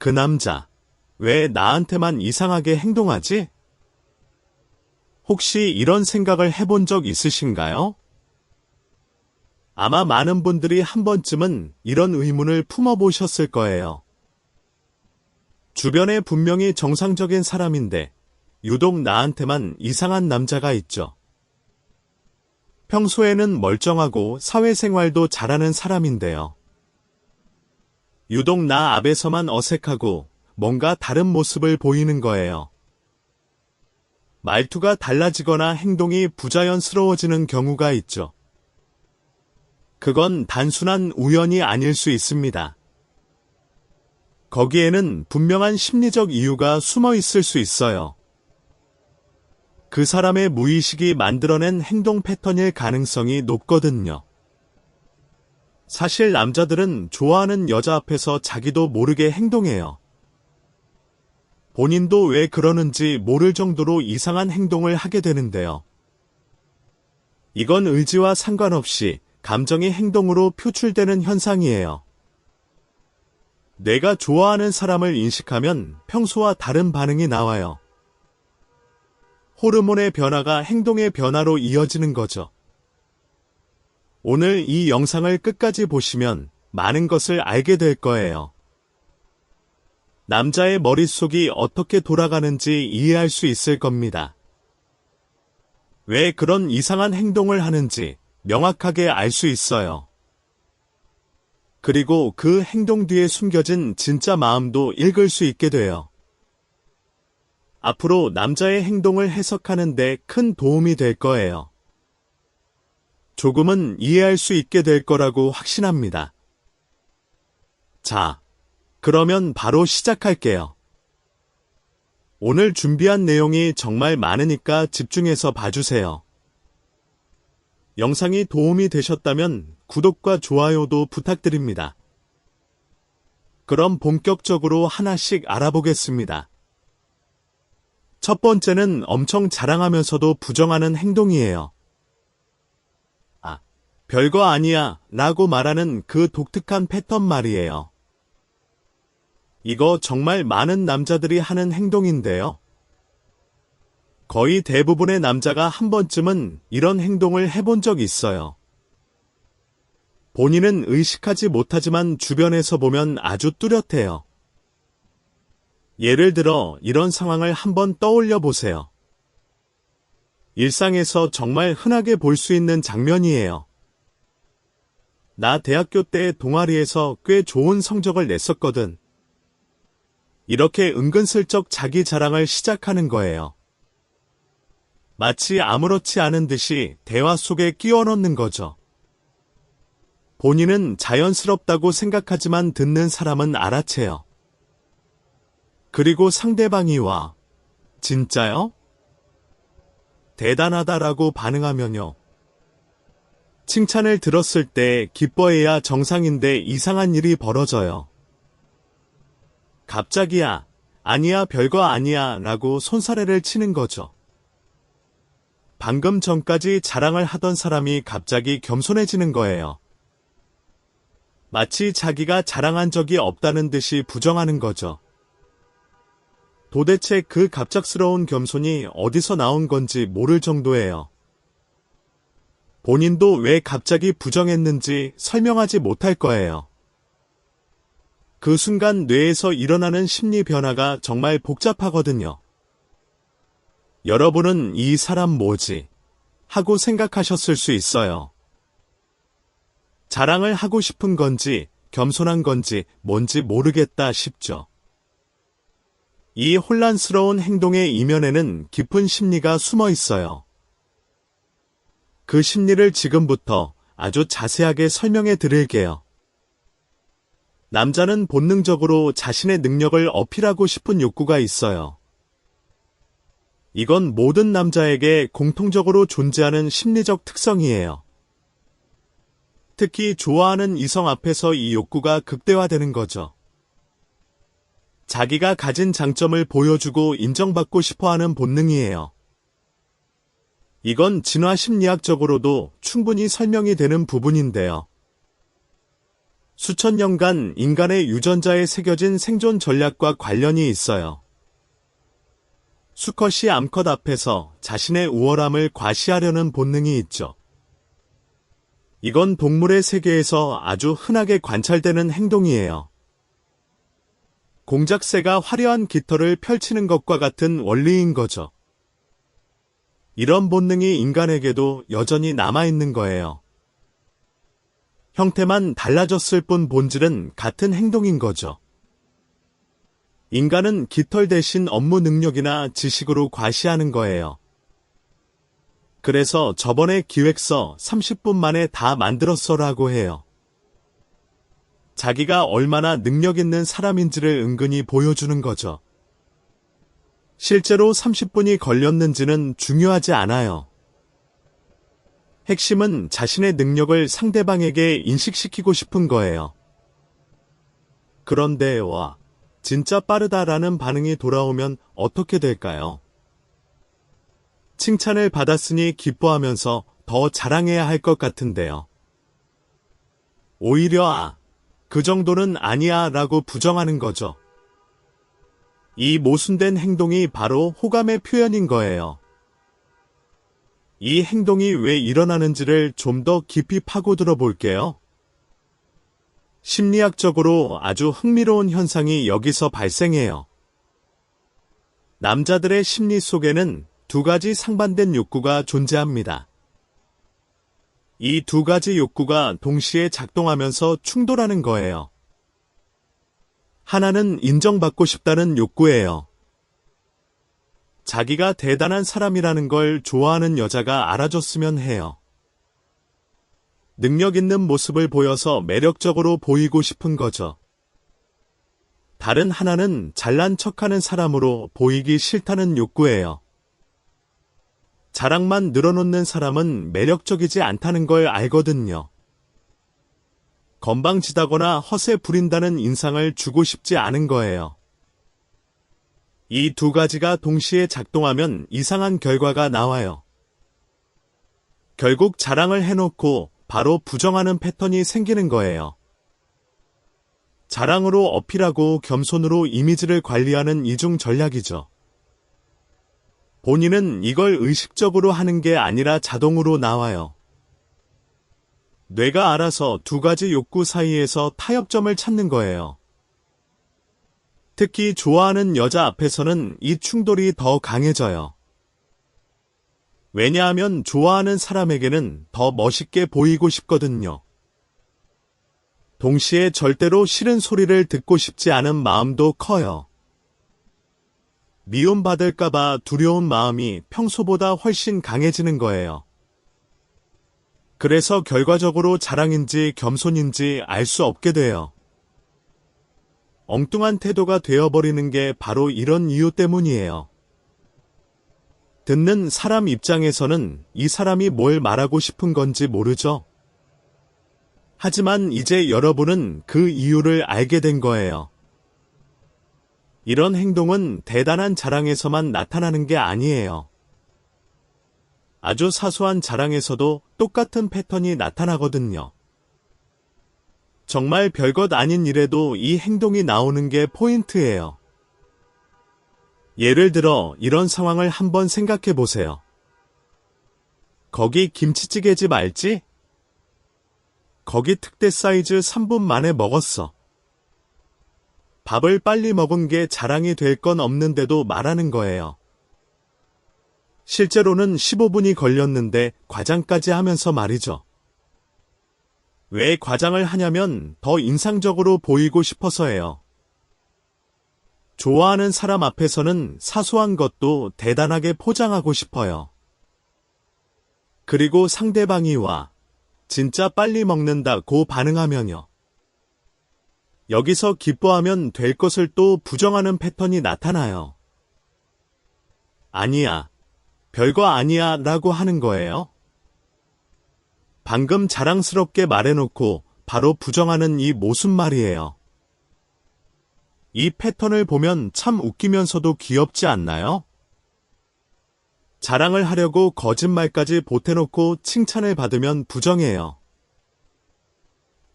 그 남자, 왜 나한테만 이상하게 행동하지? 혹시 이런 생각을 해본 적 있으신가요? 아마 많은 분들이 한 번쯤은 이런 의문을 품어보셨을 거예요. 주변에 분명히 정상적인 사람인데 유독 나한테만 이상한 남자가 있죠. 평소에는 멀쩡하고 사회생활도 잘하는 사람인데요. 유독 나 앞에서만 어색하고 뭔가 다른 모습을 보이는 거예요. 말투가 달라지거나 행동이 부자연스러워지는 경우가 있죠. 그건 단순한 우연이 아닐 수 있습니다. 거기에는 분명한 심리적 이유가 숨어 있을 수 있어요. 그 사람의 무의식이 만들어낸 행동 패턴일 가능성이 높거든요. 사실 남자들은 좋아하는 여자 앞에서 자기도 모르게 행동해요. 본인도 왜 그러는지 모를 정도로 이상한 행동을 하게 되는데요. 이건 의지와 상관없이 감정이 행동으로 표출되는 현상이에요. 내가 좋아하는 사람을 인식하면 평소와 다른 반응이 나와요. 호르몬의 변화가 행동의 변화로 이어지는 거죠. 오늘 이 영상을 끝까지 보시면 많은 것을 알게 될 거예요. 남자의 머릿속이 어떻게 돌아가는지 이해할 수 있을 겁니다. 왜 그런 이상한 행동을 하는지 명확하게 알 수 있어요. 그리고 그 행동 뒤에 숨겨진 진짜 마음도 읽을 수 있게 돼요. 앞으로 남자의 행동을 해석하는 데 큰 도움이 될 거예요. 조금은 이해할 수 있게 될 거라고 확신합니다. 자, 그러면 바로 시작할게요. 오늘 준비한 내용이 정말 많으니까 집중해서 봐주세요. 영상이 도움이 되셨다면 구독과 좋아요도 부탁드립니다. 그럼 본격적으로 하나씩 알아보겠습니다. 첫 번째는 엄청 자랑하면서도 부정하는 행동이에요. 별거 아니야 라고 말하는 그 독특한 패턴 말이에요. 이거 정말 많은 남자들이 하는 행동인데요. 거의 대부분의 남자가 한 번쯤은 이런 행동을 해본 적 있어요. 본인은 의식하지 못하지만 주변에서 보면 아주 뚜렷해요. 예를 들어 이런 상황을 한번 떠올려 보세요. 일상에서 정말 흔하게 볼 수 있는 장면이에요. 나 대학교 때 동아리에서 꽤 좋은 성적을 냈었거든. 이렇게 은근슬쩍 자기 자랑을 시작하는 거예요. 마치 아무렇지 않은 듯이 대화 속에 끼워 넣는 거죠. 본인은 자연스럽다고 생각하지만 듣는 사람은 알아채요. 그리고 상대방이 와, 진짜요? 대단하다라고 반응하면요. 칭찬을 들었을 때 기뻐해야 정상인데 이상한 일이 벌어져요. 갑자기야, 아니야 별거 아니야 라고 손사래를 치는 거죠. 방금 전까지 자랑을 하던 사람이 갑자기 겸손해지는 거예요. 마치 자기가 자랑한 적이 없다는 듯이 부정하는 거죠. 도대체 그 갑작스러운 겸손이 어디서 나온 건지 모를 정도예요. 본인도 왜 갑자기 부정했는지 설명하지 못할 거예요. 그 순간 뇌에서 일어나는 심리 변화가 정말 복잡하거든요. 여러분은 이 사람 뭐지? 하고 생각하셨을 수 있어요. 자랑을 하고 싶은 건지 겸손한 건지 뭔지 모르겠다 싶죠. 이 혼란스러운 행동의 이면에는 깊은 심리가 숨어 있어요. 그 심리를 지금부터 아주 자세하게 설명해 드릴게요. 남자는 본능적으로 자신의 능력을 어필하고 싶은 욕구가 있어요. 이건 모든 남자에게 공통적으로 존재하는 심리적 특성이에요. 특히 좋아하는 이성 앞에서 이 욕구가 극대화되는 거죠. 자기가 가진 장점을 보여주고 인정받고 싶어하는 본능이에요. 이건 진화 심리학적으로도 충분히 설명이 되는 부분인데요. 수천 년간 인간의 유전자에 새겨진 생존 전략과 관련이 있어요. 수컷이 암컷 앞에서 자신의 우월함을 과시하려는 본능이 있죠. 이건 동물의 세계에서 아주 흔하게 관찰되는 행동이에요. 공작새가 화려한 깃털을 펼치는 것과 같은 원리인 거죠. 이런 본능이 인간에게도 여전히 남아있는 거예요. 형태만 달라졌을 뿐 본질은 같은 행동인 거죠. 인간은 깃털 대신 업무 능력이나 지식으로 과시하는 거예요. 그래서 저번에 기획서 30분 만에 다 만들었어라고 해요. 자기가 얼마나 능력 있는 사람인지를 은근히 보여주는 거죠. 실제로 30분이 걸렸는지는 중요하지 않아요. 핵심은 자신의 능력을 상대방에게 인식시키고 싶은 거예요. 그런데 와, 진짜 빠르다라는 반응이 돌아오면 어떻게 될까요? 칭찬을 받았으니 기뻐하면서 더 자랑해야 할 것 같은데요. 오히려 그 정도는 아니야 라고 부정하는 거죠. 이 모순된 행동이 바로 호감의 표현인 거예요. 이 행동이 왜 일어나는지를 좀 더 깊이 파고들어 볼게요. 심리학적으로 아주 흥미로운 현상이 여기서 발생해요. 남자들의 심리 속에는 두 가지 상반된 욕구가 존재합니다. 이 두 가지 욕구가 동시에 작동하면서 충돌하는 거예요. 하나는 인정받고 싶다는 욕구예요. 자기가 대단한 사람이라는 걸 좋아하는 여자가 알아줬으면 해요. 능력 있는 모습을 보여서 매력적으로 보이고 싶은 거죠. 다른 하나는 잘난 척하는 사람으로 보이기 싫다는 욕구예요. 자랑만 늘어놓는 사람은 매력적이지 않다는 걸 알거든요. 건방지다거나 허세 부린다는 인상을 주고 싶지 않은 거예요. 이 두 가지가 동시에 작동하면 이상한 결과가 나와요. 결국 자랑을 해놓고 바로 부정하는 패턴이 생기는 거예요. 자랑으로 어필하고 겸손으로 이미지를 관리하는 이중 전략이죠. 본인은 이걸 의식적으로 하는 게 아니라 자동으로 나와요. 뇌가 알아서 두 가지 욕구 사이에서 타협점을 찾는 거예요. 특히 좋아하는 여자 앞에서는 이 충돌이 더 강해져요. 왜냐하면 좋아하는 사람에게는 더 멋있게 보이고 싶거든요. 동시에 절대로 싫은 소리를 듣고 싶지 않은 마음도 커요. 미움받을까봐 두려운 마음이 평소보다 훨씬 강해지는 거예요. 그래서 결과적으로 자랑인지 겸손인지 알 수 없게 돼요. 엉뚱한 태도가 되어버리는 게 바로 이런 이유 때문이에요. 듣는 사람 입장에서는 이 사람이 뭘 말하고 싶은 건지 모르죠. 하지만 이제 여러분은 그 이유를 알게 된 거예요. 이런 행동은 대단한 자랑에서만 나타나는 게 아니에요. 아주 사소한 자랑에서도 똑같은 패턴이 나타나거든요. 정말 별것 아닌 일에도 이 행동이 나오는 게 포인트예요. 예를 들어 이런 상황을 한번 생각해 보세요. 거기 김치찌개집 알지? 거기 특대 사이즈 3분 만에 먹었어. 밥을 빨리 먹은 게 자랑이 될 건 없는데도 말하는 거예요. 실제로는 15분이 걸렸는데 과장까지 하면서 말이죠. 왜 과장을 하냐면 더 인상적으로 보이고 싶어서예요. 좋아하는 사람 앞에서는 사소한 것도 대단하게 포장하고 싶어요. 그리고 상대방이 와, 진짜 빨리 먹는다고 반응하면요. 여기서 기뻐하면 될 것을 또 부정하는 패턴이 나타나요. 아니야, 별거 아니야 라고 하는 거예요. 방금 자랑스럽게 말해놓고 바로 부정하는 이 모순 말이에요. 이 패턴을 보면 참 웃기면서도 귀엽지 않나요? 자랑을 하려고 거짓말까지 보태놓고 칭찬을 받으면 부정해요.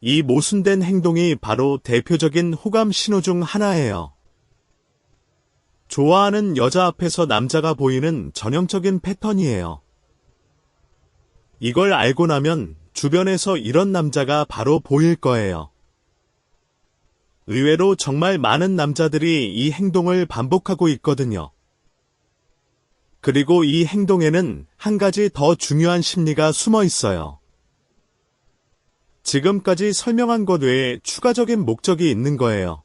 이 모순된 행동이 바로 대표적인 호감 신호 중 하나예요. 좋아하는 여자 앞에서 남자가 보이는 전형적인 패턴이에요. 이걸 알고 나면 주변에서 이런 남자가 바로 보일 거예요. 의외로 정말 많은 남자들이 이 행동을 반복하고 있거든요. 그리고 이 행동에는 한 가지 더 중요한 심리가 숨어 있어요. 지금까지 설명한 것 외에 추가적인 목적이 있는 거예요.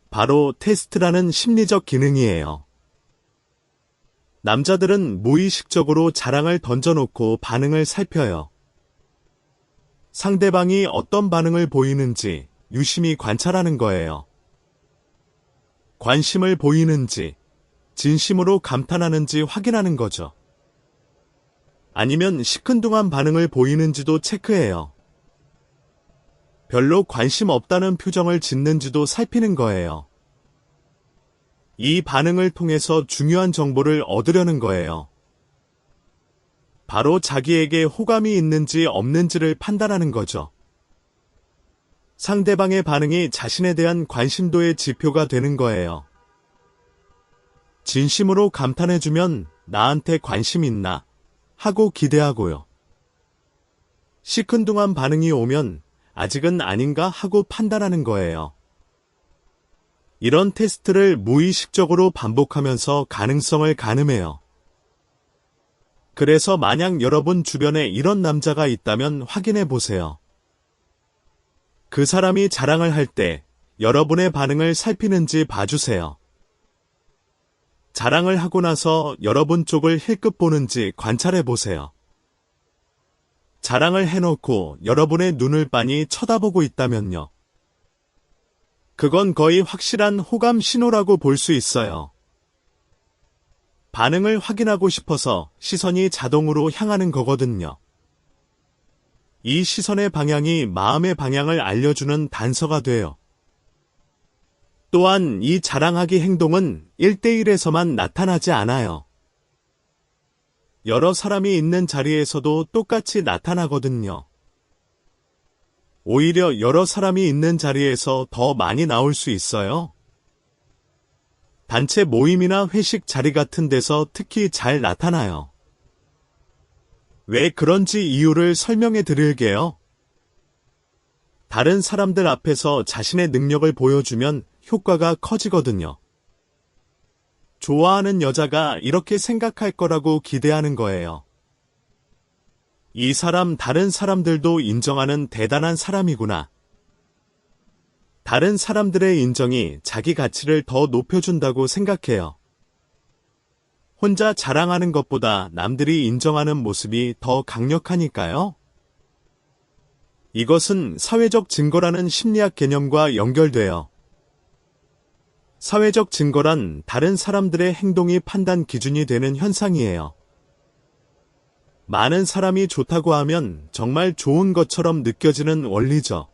바로 테스트라는 심리적 기능이에요. 남자들은 무의식적으로 자랑을 던져놓고 반응을 살펴요. 상대방이 어떤 반응을 보이는지 유심히 관찰하는 거예요. 관심을 보이는지, 진심으로 감탄하는지 확인하는 거죠. 아니면 시큰둥한 반응을 보이는지도 체크해요. 별로 관심 없다는 표정을 짓는지도 살피는 거예요. 이 반응을 통해서 중요한 정보를 얻으려는 거예요. 바로 자기에게 호감이 있는지 없는지를 판단하는 거죠. 상대방의 반응이 자신에 대한 관심도의 지표가 되는 거예요. 진심으로 감탄해주면 나한테 관심 있나 하고 기대하고요. 시큰둥한 반응이 오면 아직은 아닌가 하고 판단하는 거예요. 이런 테스트를 무의식적으로 반복하면서 가능성을 가늠해요. 그래서 만약 여러분 주변에 이런 남자가 있다면 확인해 보세요. 그 사람이 자랑을 할 때 여러분의 반응을 살피는지 봐주세요. 자랑을 하고 나서 여러분 쪽을 힐끗 보는지 관찰해 보세요. 자랑을 해놓고 여러분의 눈을 빤히 쳐다보고 있다면요. 그건 거의 확실한 호감 신호라고 볼 수 있어요. 반응을 확인하고 싶어서 시선이 자동으로 향하는 거거든요. 이 시선의 방향이 마음의 방향을 알려주는 단서가 돼요. 또한 이 자랑하기 행동은 1대1에서만 나타나지 않아요. 여러 사람이 있는 자리에서도 똑같이 나타나거든요. 오히려 여러 사람이 있는 자리에서 더 많이 나올 수 있어요. 단체 모임이나 회식 자리 같은 데서 특히 잘 나타나요. 왜 그런지 이유를 설명해 드릴게요. 다른 사람들 앞에서 자신의 능력을 보여주면 효과가 커지거든요. 좋아하는 여자가 이렇게 생각할 거라고 기대하는 거예요. 이 사람 다른 사람들도 인정하는 대단한 사람이구나. 다른 사람들의 인정이 자기 가치를 더 높여준다고 생각해요. 혼자 자랑하는 것보다 남들이 인정하는 모습이 더 강력하니까요. 이것은 사회적 증거라는 심리학 개념과 연결돼요. 사회적 증거란 다른 사람들의 행동이 판단 기준이 되는 현상이에요. 많은 사람이 좋다고 하면 정말 좋은 것처럼 느껴지는 원리죠.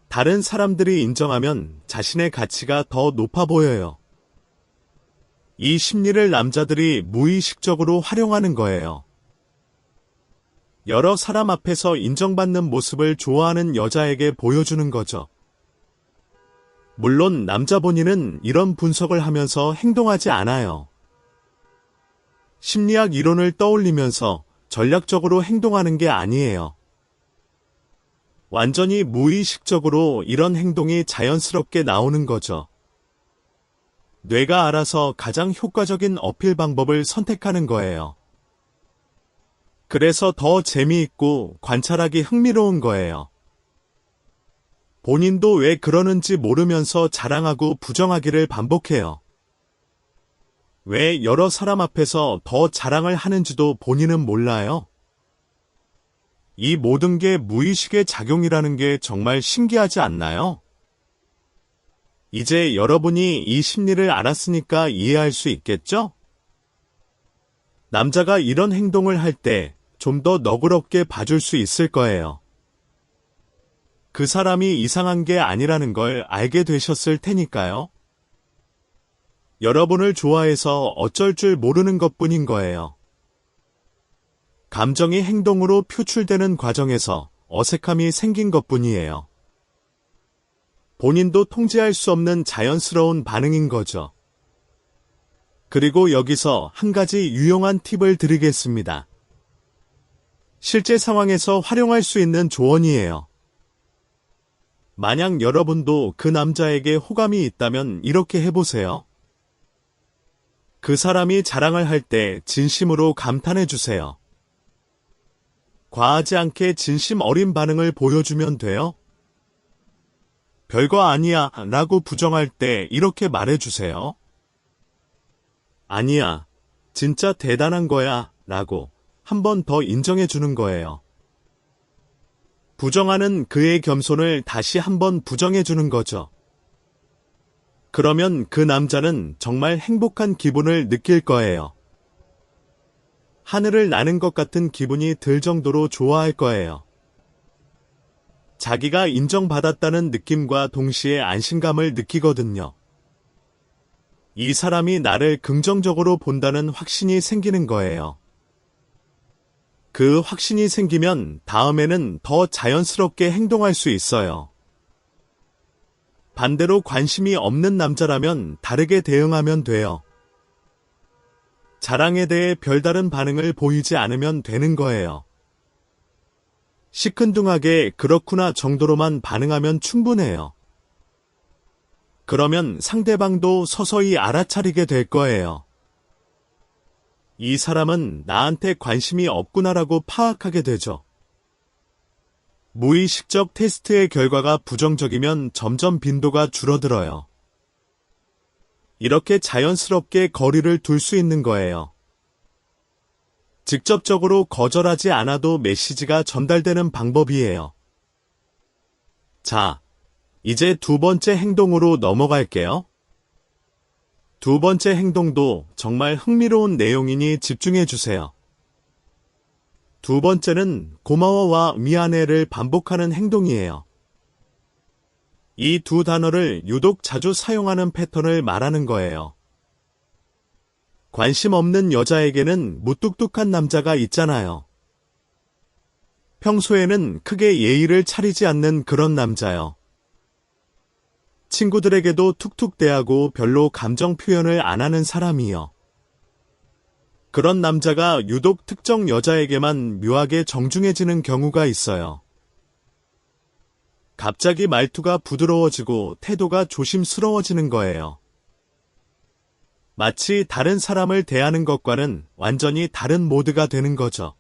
다른 사람들이 인정하면 자신의 가치가 더 높아 보여요. 이 심리를 남자들이 무의식적으로 활용하는 거예요. 여러 사람 앞에서 인정받는 모습을 좋아하는 여자에게 보여주는 거죠. 물론 남자 본인은 이런 분석을 하면서 행동하지 않아요. 심리학 이론을 떠올리면서 전략적으로 행동하는 게 아니에요. 완전히 무의식적으로 이런 행동이 자연스럽게 나오는 거죠. 뇌가 알아서 가장 효과적인 어필 방법을 선택하는 거예요. 그래서 더 재미있고 관찰하기 흥미로운 거예요. 본인도 왜 그러는지 모르면서 자랑하고 부정하기를 반복해요. 왜 여러 사람 앞에서 더 자랑을 하는지도 본인은 몰라요. 이 모든 게 무의식의 작용이라는 게 정말 신기하지 않나요? 이제 여러분이 이 심리를 알았으니까 이해할 수 있겠죠? 남자가 이런 행동을 할 때 좀 더 너그럽게 봐줄 수 있을 거예요. 그 사람이 이상한 게 아니라는 걸 알게 되셨을 테니까요. 여러분을 좋아해서 어쩔 줄 모르는 것뿐인 거예요. 감정이 행동으로 표출되는 과정에서 어색함이 생긴 것뿐이에요. 본인도 통제할 수 없는 자연스러운 반응인 거죠. 그리고 여기서 한 가지 유용한 팁을 드리겠습니다. 실제 상황에서 활용할 수 있는 조언이에요. 만약 여러분도 그 남자에게 호감이 있다면 이렇게 해보세요. 그 사람이 자랑을 할 때 진심으로 감탄해 주세요. 과하지 않게 진심 어린 반응을 보여주면 돼요. 별거 아니야 라고 부정할 때 이렇게 말해주세요. 아니야, 진짜 대단한 거야 라고 한 번 더 인정해 주는 거예요. 부정하는 그의 겸손을 다시 한번 부정해 주는 거죠. 그러면 그 남자는 정말 행복한 기분을 느낄 거예요. 하늘을 나는 것 같은 기분이 들 정도로 좋아할 거예요. 자기가 인정받았다는 느낌과 동시에 안심감을 느끼거든요. 이 사람이 나를 긍정적으로 본다는 확신이 생기는 거예요. 그 확신이 생기면 다음에는 더 자연스럽게 행동할 수 있어요. 반대로 관심이 없는 남자라면 다르게 대응하면 돼요. 자랑에 대해 별다른 반응을 보이지 않으면 되는 거예요. 시큰둥하게 그렇구나 정도로만 반응하면 충분해요. 그러면 상대방도 서서히 알아차리게 될 거예요. 이 사람은 나한테 관심이 없구나라고 파악하게 되죠. 무의식적 테스트의 결과가 부정적이면 점점 빈도가 줄어들어요. 이렇게 자연스럽게 거리를 둘 수 있는 거예요. 직접적으로 거절하지 않아도 메시지가 전달되는 방법이에요. 자, 이제 두 번째 행동으로 넘어갈게요. 두 번째 행동도 정말 흥미로운 내용이니 집중해 주세요. 두 번째는 고마워와 미안해를 반복하는 행동이에요. 이 두 단어를 유독 자주 사용하는 패턴을 말하는 거예요. 관심 없는 여자에게는 무뚝뚝한 남자가 있잖아요. 평소에는 크게 예의를 차리지 않는 그런 남자요. 친구들에게도 툭툭 대하고 별로 감정 표현을 안 하는 사람이요. 그런 남자가 유독 특정 여자에게만 묘하게 정중해지는 경우가 있어요. 갑자기 말투가 부드러워지고 태도가 조심스러워지는 거예요. 마치 다른 사람을 대하는 것과는 완전히 다른 모드가 되는 거죠.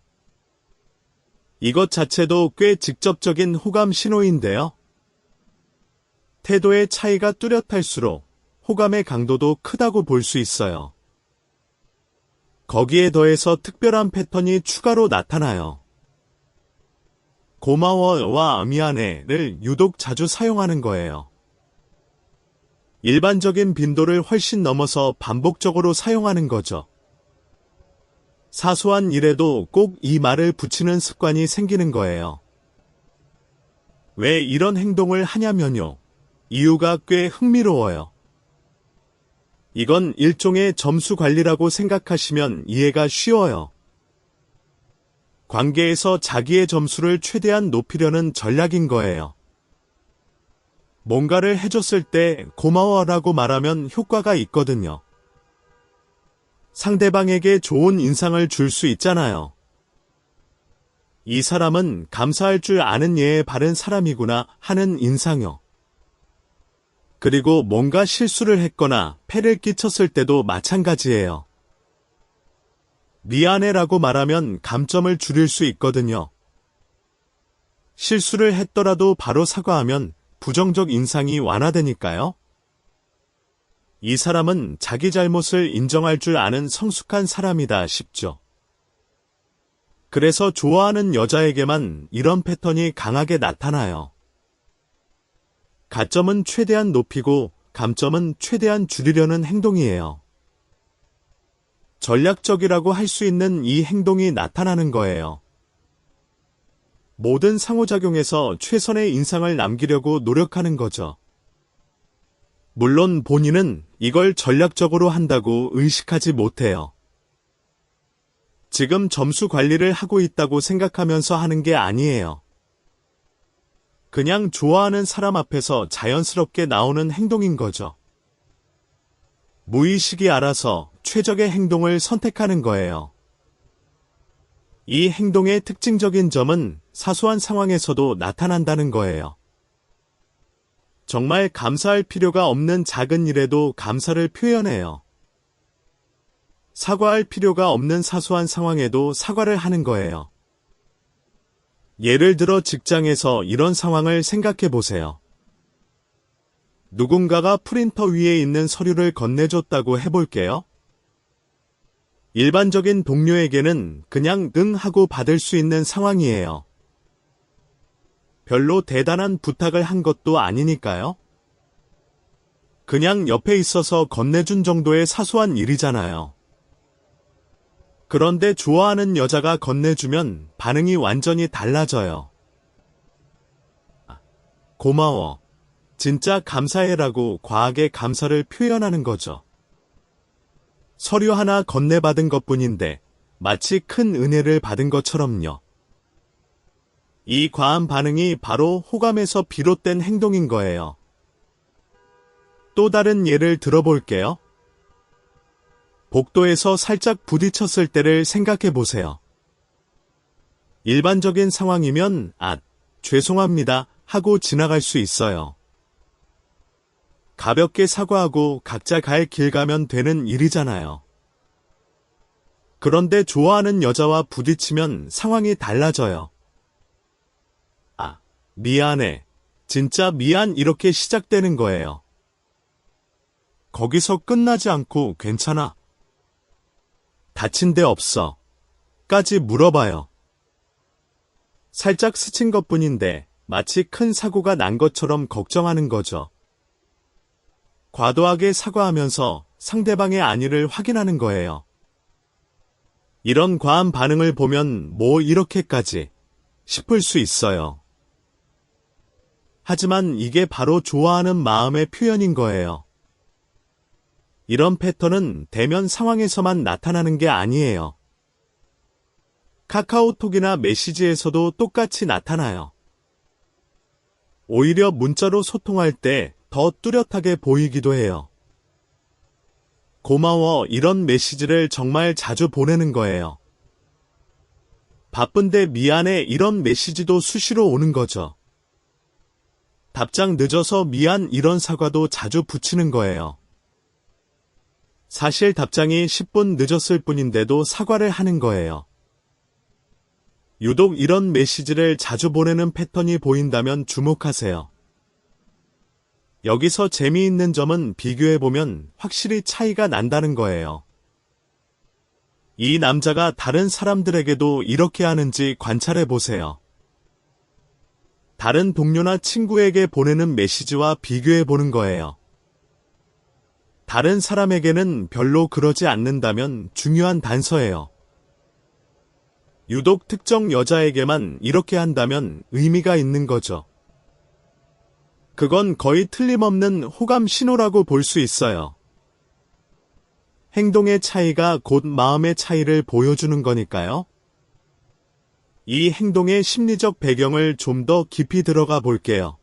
이것 자체도 꽤 직접적인 호감 신호인데요. 태도의 차이가 뚜렷할수록 호감의 강도도 크다고 볼 수 있어요. 거기에 더해서 특별한 패턴이 추가로 나타나요. 고마워와 미안해를 유독 자주 사용하는 거예요. 일반적인 빈도를 훨씬 넘어서 반복적으로 사용하는 거죠. 사소한 일에도 꼭 이 말을 붙이는 습관이 생기는 거예요. 왜 이런 행동을 하냐면요. 이유가 꽤 흥미로워요. 이건 일종의 점수 관리라고 생각하시면 이해가 쉬워요. 관계에서 자기의 점수를 최대한 높이려는 전략인 거예요. 뭔가를 해줬을 때 고마워라고 말하면 효과가 있거든요. 상대방에게 좋은 인상을 줄 수 있잖아요. 이 사람은 감사할 줄 아는 예의 바른 사람이구나 하는 인상요. 그리고 뭔가 실수를 했거나 폐를 끼쳤을 때도 마찬가지예요. 미안해라고 말하면 감점을 줄일 수 있거든요. 실수를 했더라도 바로 사과하면 부정적 인상이 완화되니까요. 이 사람은 자기 잘못을 인정할 줄 아는 성숙한 사람이다 싶죠. 그래서 좋아하는 여자에게만 이런 패턴이 강하게 나타나요. 가점은 최대한 높이고 감점은 최대한 줄이려는 행동이에요. 전략적이라고 할 수 있는 이 행동이 나타나는 거예요. 모든 상호작용에서 최선의 인상을 남기려고 노력하는 거죠. 물론 본인은 이걸 전략적으로 한다고 의식하지 못해요. 지금 점수 관리를 하고 있다고 생각하면서 하는 게 아니에요. 그냥 좋아하는 사람 앞에서 자연스럽게 나오는 행동인 거죠. 무의식이 알아서 최적의 행동을 선택하는 거예요. 이 행동의 특징적인 점은 사소한 상황에서도 나타난다는 거예요. 정말 감사할 필요가 없는 작은 일에도 감사를 표현해요. 사과할 필요가 없는 사소한 상황에도 사과를 하는 거예요. 예를 들어 직장에서 이런 상황을 생각해 보세요. 누군가가 프린터 위에 있는 서류를 건네줬다고 해볼게요. 일반적인 동료에게는 그냥 응 하고 받을 수 있는 상황이에요. 별로 대단한 부탁을 한 것도 아니니까요. 그냥 옆에 있어서 건네준 정도의 사소한 일이잖아요. 그런데 좋아하는 여자가 건네주면 반응이 완전히 달라져요. 고마워. 진짜 감사해라고 과하게 감사를 표현하는 거죠. 서류 하나 건네받은 것뿐인데 마치 큰 은혜를 받은 것처럼요. 이 과한 반응이 바로 호감에서 비롯된 행동인 거예요. 또 다른 예를 들어볼게요. 복도에서 살짝 부딪혔을 때를 생각해 보세요. 일반적인 상황이면 죄송합니다 하고 지나갈 수 있어요. 가볍게 사과하고 각자 갈 길 가면 되는 일이잖아요. 그런데 좋아하는 여자와 부딪히면 상황이 달라져요. 미안해. 진짜 미안 이렇게 시작되는 거예요. 거기서 끝나지 않고 괜찮아. 다친 데 없어. 까지 물어봐요. 살짝 스친 것뿐인데 마치 큰 사고가 난 것처럼 걱정하는 거죠. 과도하게 사과하면서 상대방의 안위를 확인하는 거예요. 이런 과한 반응을 보면 뭐 이렇게까지 싶을 수 있어요. 하지만 이게 바로 좋아하는 마음의 표현인 거예요. 이런 패턴은 대면 상황에서만 나타나는 게 아니에요. 카카오톡이나 메시지에서도 똑같이 나타나요. 오히려 문자로 소통할 때 더 뚜렷하게 보이기도 해요. 고마워 이런 메시지를 정말 자주 보내는 거예요. 바쁜데 미안해 이런 메시지도 수시로 오는 거죠. 답장 늦어서 미안 이런 사과도 자주 붙이는 거예요. 사실 답장이 10분 늦었을 뿐인데도 사과를 하는 거예요. 유독 이런 메시지를 자주 보내는 패턴이 보인다면 주목하세요. 여기서 재미있는 점은 비교해보면 확실히 차이가 난다는 거예요. 이 남자가 다른 사람들에게도 이렇게 하는지 관찰해보세요. 다른 동료나 친구에게 보내는 메시지와 비교해보는 거예요. 다른 사람에게는 별로 그러지 않는다면 중요한 단서예요. 유독 특정 여자에게만 이렇게 한다면 의미가 있는 거죠. 그건 거의 틀림없는 호감 신호라고 볼 수 있어요. 행동의 차이가 곧 마음의 차이를 보여주는 거니까요. 이 행동의 심리적 배경을 좀 더 깊이 들어가 볼게요.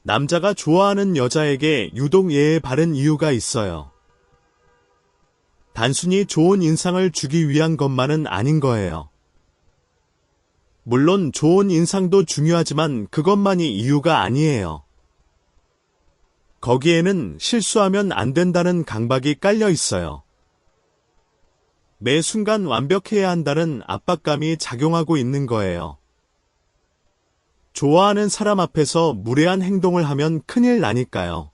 남자가 좋아하는 여자에게 유독 예에 바른 이유가 있어요. 단순히 좋은 인상을 주기 위한 것만은 아닌 거예요. 물론 좋은 인상도 중요하지만 그것만이 이유가 아니에요. 거기에는 실수하면 안 된다는 강박이 깔려 있어요. 매 순간 완벽해야 한다는 압박감이 작용하고 있는 거예요. 좋아하는 사람 앞에서 무례한 행동을 하면 큰일 나니까요.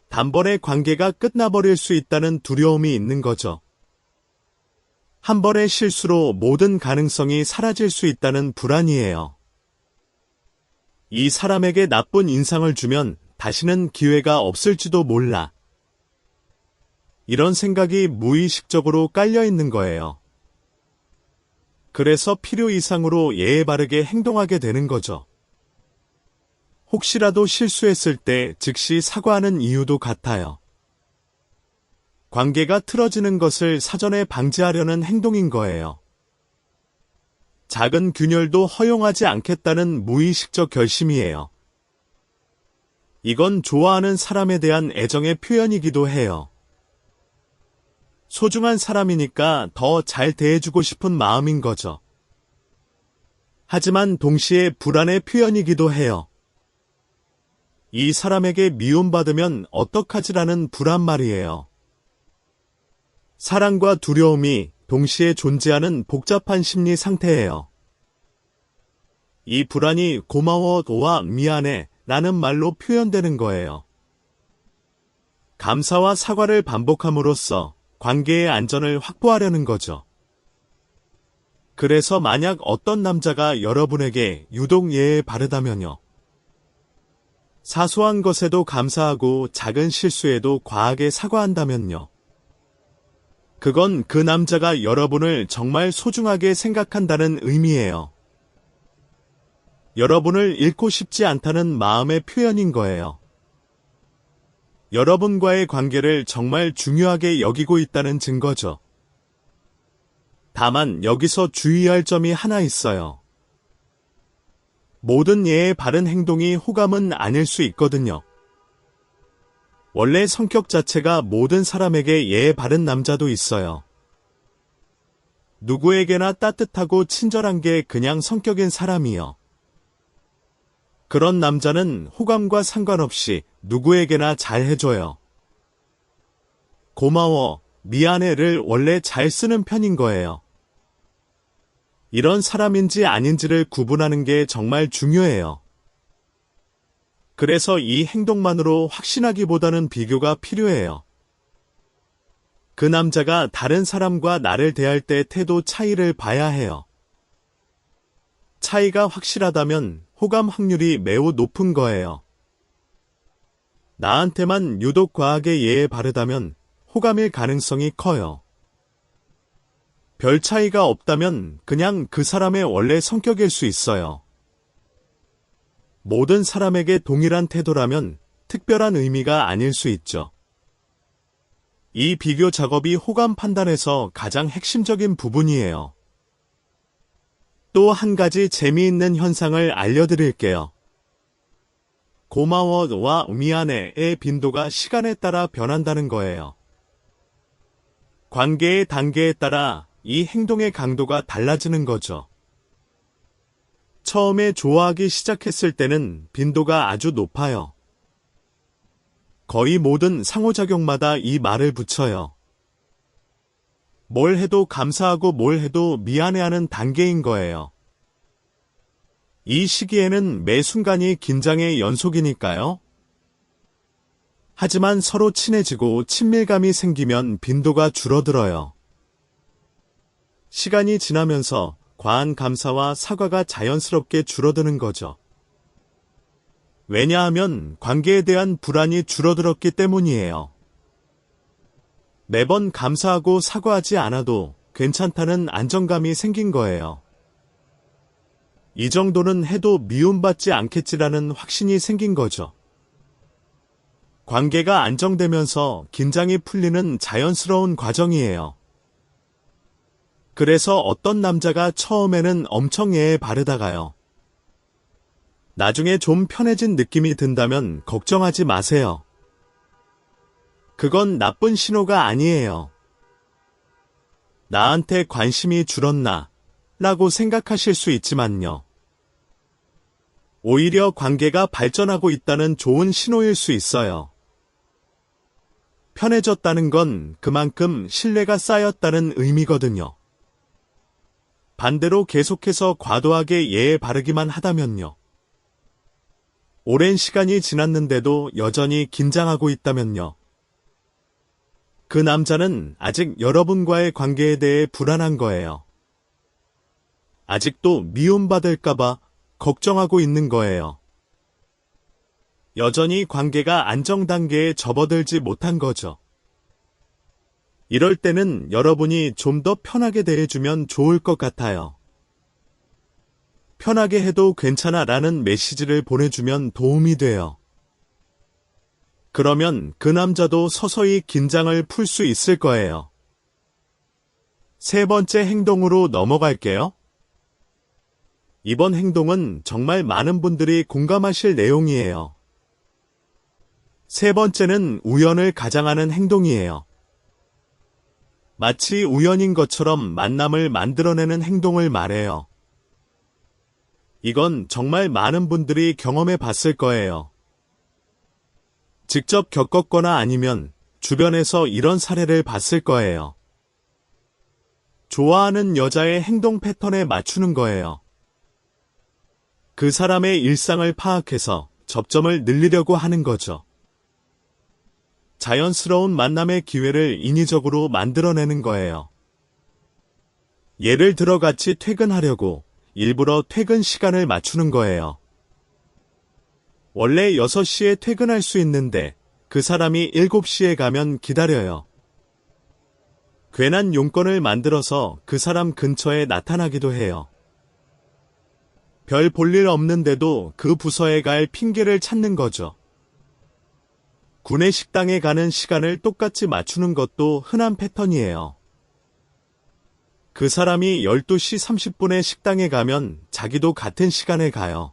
단번에 관계가 끝나버릴 수 있다는 두려움이 있는 거죠. 한 번의 실수로 모든 가능성이 사라질 수 있다는 불안이에요. 이 사람에게 나쁜 인상을 주면 다시는 기회가 없을지도 몰라. 이런 생각이 무의식적으로 깔려 있는 거예요. 그래서 필요 이상으로 예의 바르게 행동하게 되는 거죠. 혹시라도 실수했을 때 즉시 사과하는 이유도 같아요. 관계가 틀어지는 것을 사전에 방지하려는 행동인 거예요. 작은 균열도 허용하지 않겠다는 무의식적 결심이에요. 이건 좋아하는 사람에 대한 애정의 표현이기도 해요. 소중한 사람이니까 더 잘 대해주고 싶은 마음인 거죠. 하지만 동시에 불안의 표현이기도 해요. 이 사람에게 미움받으면 어떡하지라는 불안 말이에요. 사랑과 두려움이 동시에 존재하는 복잡한 심리 상태예요. 이 불안이 고마워와 미안해 라는 말로 표현되는 거예요. 감사와 사과를 반복함으로써 관계의 안전을 확보하려는 거죠. 그래서 만약 어떤 남자가 여러분에게 유독 예에 바르다면요. 사소한 것에도 감사하고 작은 실수에도 과하게 사과한다면요. 그건 그 남자가 여러분을 정말 소중하게 생각한다는 의미예요. 여러분을 잃고 싶지 않다는 마음의 표현인 거예요. 여러분과의 관계를 정말 중요하게 여기고 있다는 증거죠. 다만 여기서 주의할 점이 하나 있어요. 모든 예에 바른 행동이 호감은 아닐 수 있거든요. 원래 성격 자체가 모든 사람에게 예에 바른 남자도 있어요. 누구에게나 따뜻하고 친절한 게 그냥 성격인 사람이요. 그런 남자는 호감과 상관없이 누구에게나 잘 해줘요. 고마워, 미안해를 원래 잘 쓰는 편인 거예요. 이런 사람인지 아닌지를 구분하는 게 정말 중요해요. 그래서 이 행동만으로 확신하기보다는 비교가 필요해요. 그 남자가 다른 사람과 나를 대할 때 태도 차이를 봐야 해요. 차이가 확실하다면 호감 확률이 매우 높은 거예요. 나한테만 유독 과하게 예에 바르다면 호감일 가능성이 커요. 별 차이가 없다면 그냥 그 사람의 원래 성격일 수 있어요. 모든 사람에게 동일한 태도라면 특별한 의미가 아닐 수 있죠. 이 비교 작업이 호감 판단에서 가장 핵심적인 부분이에요. 또 한 가지 재미있는 현상을 알려드릴게요. 고마워와 미안해의 빈도가 시간에 따라 변한다는 거예요. 관계의 단계에 따라 이 행동의 강도가 달라지는 거죠. 처음에 좋아하기 시작했을 때는 빈도가 아주 높아요. 거의 모든 상호작용마다 이 말을 붙여요. 뭘 해도 감사하고 뭘 해도 미안해하는 단계인 거예요. 이 시기에는 매 순간이 긴장의 연속이니까요. 하지만 서로 친해지고 친밀감이 생기면 빈도가 줄어들어요. 시간이 지나면서 과한 감사와 사과가 자연스럽게 줄어드는 거죠. 왜냐하면 관계에 대한 불안이 줄어들었기 때문이에요. 매번 감사하고 사과하지 않아도 괜찮다는 안정감이 생긴 거예요. 이 정도는 해도 미움받지 않겠지라는 확신이 생긴 거죠. 관계가 안정되면서 긴장이 풀리는 자연스러운 과정이에요. 그래서 어떤 남자가 처음에는 엄청 예에 바르다가요. 나중에 좀 편해진 느낌이 든다면 걱정하지 마세요. 그건 나쁜 신호가 아니에요. 나한테 관심이 줄었나? 라고 생각하실 수 있지만요. 오히려 관계가 발전하고 있다는 좋은 신호일 수 있어요. 편해졌다는 건 그만큼 신뢰가 쌓였다는 의미거든요. 반대로 계속해서 과도하게 예에 바르기만 하다면요. 오랜 시간이 지났는데도 여전히 긴장하고 있다면요. 그 남자는 아직 여러분과의 관계에 대해 불안한 거예요. 아직도 미움받을까봐 걱정하고 있는 거예요. 여전히 관계가 안정 단계에 접어들지 못한 거죠. 이럴 때는 여러분이 좀 더 편하게 대해주면 좋을 것 같아요. 편하게 해도 괜찮아 라는 메시지를 보내주면 도움이 돼요. 그러면 그 남자도 서서히 긴장을 풀 수 있을 거예요. 세 번째 행동으로 넘어갈게요. 이번 행동은 정말 많은 분들이 공감하실 내용이에요. 세 번째는 우연을 가장하는 행동이에요. 마치 우연인 것처럼 만남을 만들어내는 행동을 말해요. 이건 정말 많은 분들이 경험해 봤을 거예요. 직접 겪었거나 아니면 주변에서 이런 사례를 봤을 거예요. 좋아하는 여자의 행동 패턴에 맞추는 거예요. 그 사람의 일상을 파악해서 접점을 늘리려고 하는 거죠. 자연스러운 만남의 기회를 인위적으로 만들어내는 거예요. 예를 들어 같이 퇴근하려고 일부러 퇴근 시간을 맞추는 거예요. 원래 6시에 퇴근할 수 있는데 그 사람이 7시에 가면 기다려요. 괜한 용건을 만들어서 그 사람 근처에 나타나기도 해요. 별 볼일 없는데도 그 부서에 갈 핑계를 찾는 거죠. 구내 식당에 가는 시간을 똑같이 맞추는 것도 흔한 패턴이에요. 그 사람이 12시 30분에 식당에 가면 자기도 같은 시간에 가요.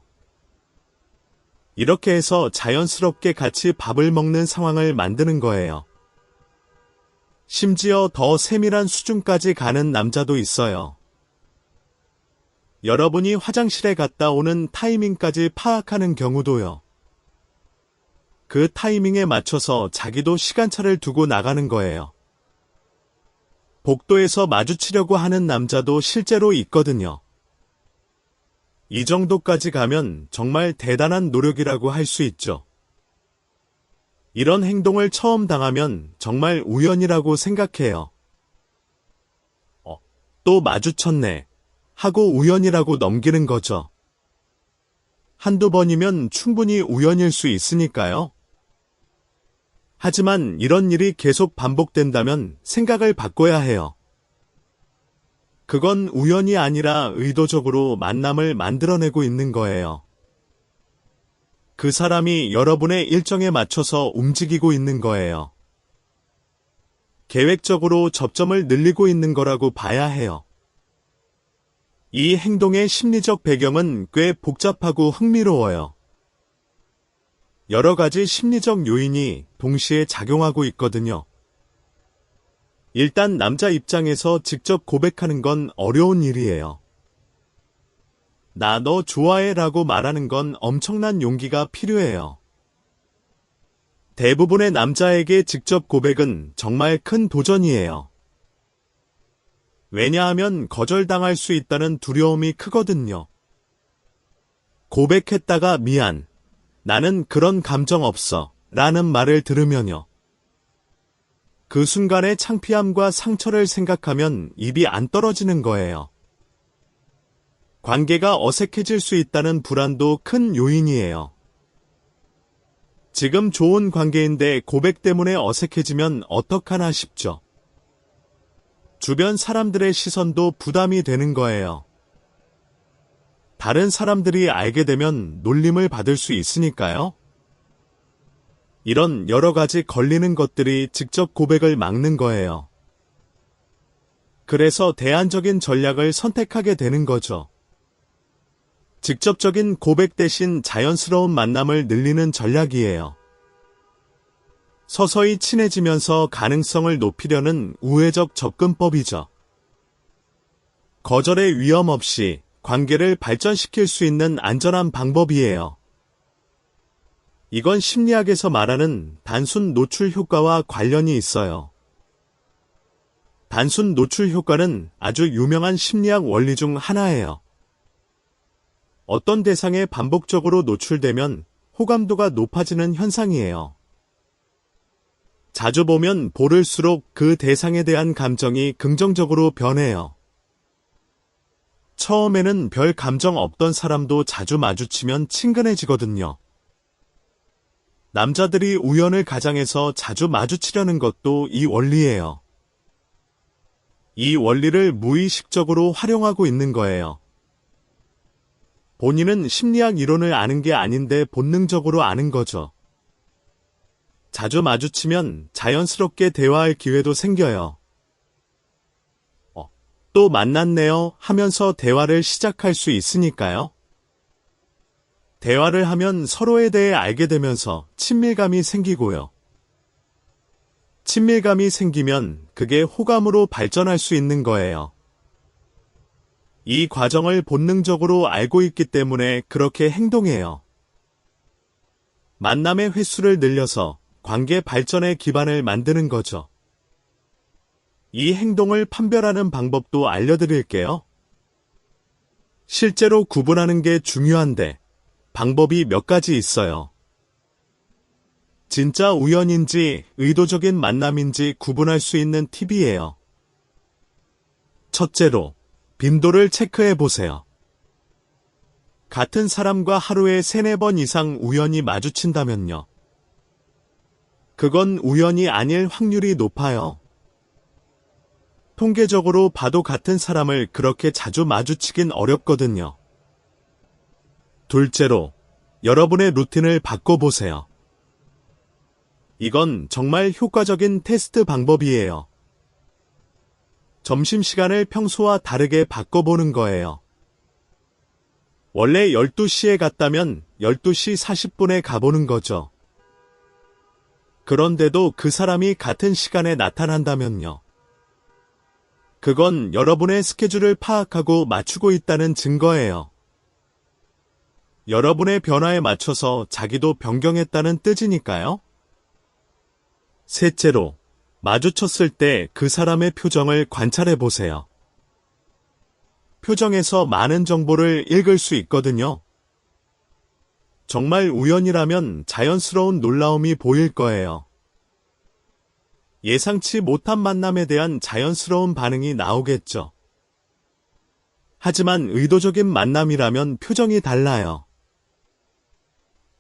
이렇게 해서 자연스럽게 같이 밥을 먹는 상황을 만드는 거예요. 심지어 더 세밀한 수준까지 가는 남자도 있어요. 여러분이 화장실에 갔다 오는 타이밍까지 파악하는 경우도요. 그 타이밍에 맞춰서 자기도 시간차를 두고 나가는 거예요. 복도에서 마주치려고 하는 남자도 실제로 있거든요. 이 정도까지 가면 정말 대단한 노력이라고 할 수 있죠. 이런 행동을 처음 당하면 정말 우연이라고 생각해요. 또 마주쳤네 하고 우연이라고 넘기는 거죠. 한두 번이면 충분히 우연일 수 있으니까요. 하지만 이런 일이 계속 반복된다면 생각을 바꿔야 해요. 그건 우연이 아니라 의도적으로 만남을 만들어내고 있는 거예요. 그 사람이 여러분의 일정에 맞춰서 움직이고 있는 거예요. 계획적으로 접점을 늘리고 있는 거라고 봐야 해요. 이 행동의 심리적 배경은 꽤 복잡하고 흥미로워요. 여러 가지 심리적 요인이 동시에 작용하고 있거든요. 일단 남자 입장에서 직접 고백하는 건 어려운 일이에요. 나 너 좋아해 라고 말하는 건 엄청난 용기가 필요해요. 대부분의 남자에게 직접 고백은 정말 큰 도전이에요. 왜냐하면 거절당할 수 있다는 두려움이 크거든요. 고백했다가 미안, 나는 그런 감정 없어 라는 말을 들으면요. 그 순간의 창피함과 상처를 생각하면 입이 안 떨어지는 거예요. 관계가 어색해질 수 있다는 불안도 큰 요인이에요. 지금 좋은 관계인데 고백 때문에 어색해지면 어떡하나 싶죠. 주변 사람들의 시선도 부담이 되는 거예요. 다른 사람들이 알게 되면 놀림을 받을 수 있으니까요. 이런 여러 가지 걸리는 것들이 직접 고백을 막는 거예요. 그래서 대안적인 전략을 선택하게 되는 거죠. 직접적인 고백 대신 자연스러운 만남을 늘리는 전략이에요. 서서히 친해지면서 가능성을 높이려는 우회적 접근법이죠. 거절의 위험 없이 관계를 발전시킬 수 있는 안전한 방법이에요. 이건 심리학에서 말하는 단순 노출 효과와 관련이 있어요. 단순 노출 효과는 아주 유명한 심리학 원리 중 하나예요. 어떤 대상에 반복적으로 노출되면 호감도가 높아지는 현상이에요. 자주 보면 보를수록 그 대상에 대한 감정이 긍정적으로 변해요. 처음에는 별 감정 없던 사람도 자주 마주치면 친근해지거든요. 남자들이 우연을 가장해서 자주 마주치려는 것도 이 원리예요. 이 원리를 무의식적으로 활용하고 있는 거예요. 본인은 심리학 이론을 아는 게 아닌데 본능적으로 아는 거죠. 자주 마주치면 자연스럽게 대화할 기회도 생겨요. 또 만났네요 하면서 대화를 시작할 수 있으니까요. 대화를 하면 서로에 대해 알게 되면서 친밀감이 생기고요. 친밀감이 생기면 그게 호감으로 발전할 수 있는 거예요. 이 과정을 본능적으로 알고 있기 때문에 그렇게 행동해요. 만남의 횟수를 늘려서 관계 발전의 기반을 만드는 거죠. 이 행동을 판별하는 방법도 알려드릴게요. 실제로 구분하는 게 중요한데 방법이 몇 가지 있어요. 진짜 우연인지 의도적인 만남인지 구분할 수 있는 팁이에요. 첫째로, 빈도를 체크해 보세요. 같은 사람과 하루에 3-4번 이상 우연히 마주친다면요. 그건 우연이 아닐 확률이 높아요. 통계적으로 봐도 같은 사람을 그렇게 자주 마주치긴 어렵거든요. 둘째로, 여러분의 루틴을 바꿔보세요. 이건 정말 효과적인 테스트 방법이에요. 점심시간을 평소와 다르게 바꿔보는 거예요. 원래 12시에 갔다면 12시 40분에 가보는 거죠. 그런데도 그 사람이 같은 시간에 나타난다면요. 그건 여러분의 스케줄을 파악하고 맞추고 있다는 증거예요. 여러분의 변화에 맞춰서 자기도 변경했다는 뜻이니까요. 셋째로, 마주쳤을 때 그 사람의 표정을 관찰해 보세요. 표정에서 많은 정보를 읽을 수 있거든요. 정말 우연이라면 자연스러운 놀라움이 보일 거예요. 예상치 못한 만남에 대한 자연스러운 반응이 나오겠죠. 하지만 의도적인 만남이라면 표정이 달라요.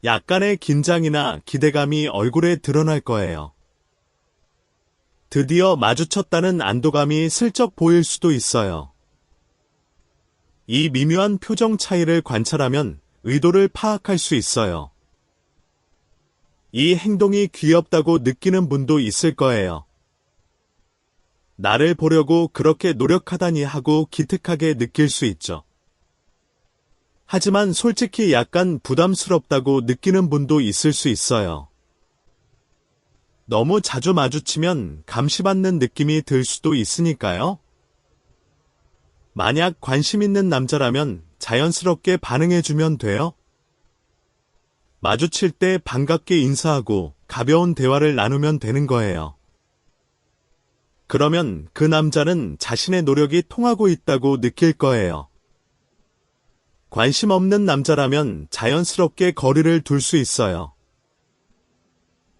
약간의 긴장이나 기대감이 얼굴에 드러날 거예요. 드디어 마주쳤다는 안도감이 슬쩍 보일 수도 있어요. 이 미묘한 표정 차이를 관찰하면 의도를 파악할 수 있어요. 이 행동이 귀엽다고 느끼는 분도 있을 거예요. 나를 보려고 그렇게 노력하다니 하고 기특하게 느낄 수 있죠. 하지만 솔직히 약간 부담스럽다고 느끼는 분도 있을 수 있어요. 너무 자주 마주치면 감시받는 느낌이 들 수도 있으니까요. 만약 관심 있는 남자라면 자연스럽게 반응해주면 돼요. 마주칠 때 반갑게 인사하고 가벼운 대화를 나누면 되는 거예요. 그러면 그 남자는 자신의 노력이 통하고 있다고 느낄 거예요. 관심 없는 남자라면 자연스럽게 거리를 둘 수 있어요.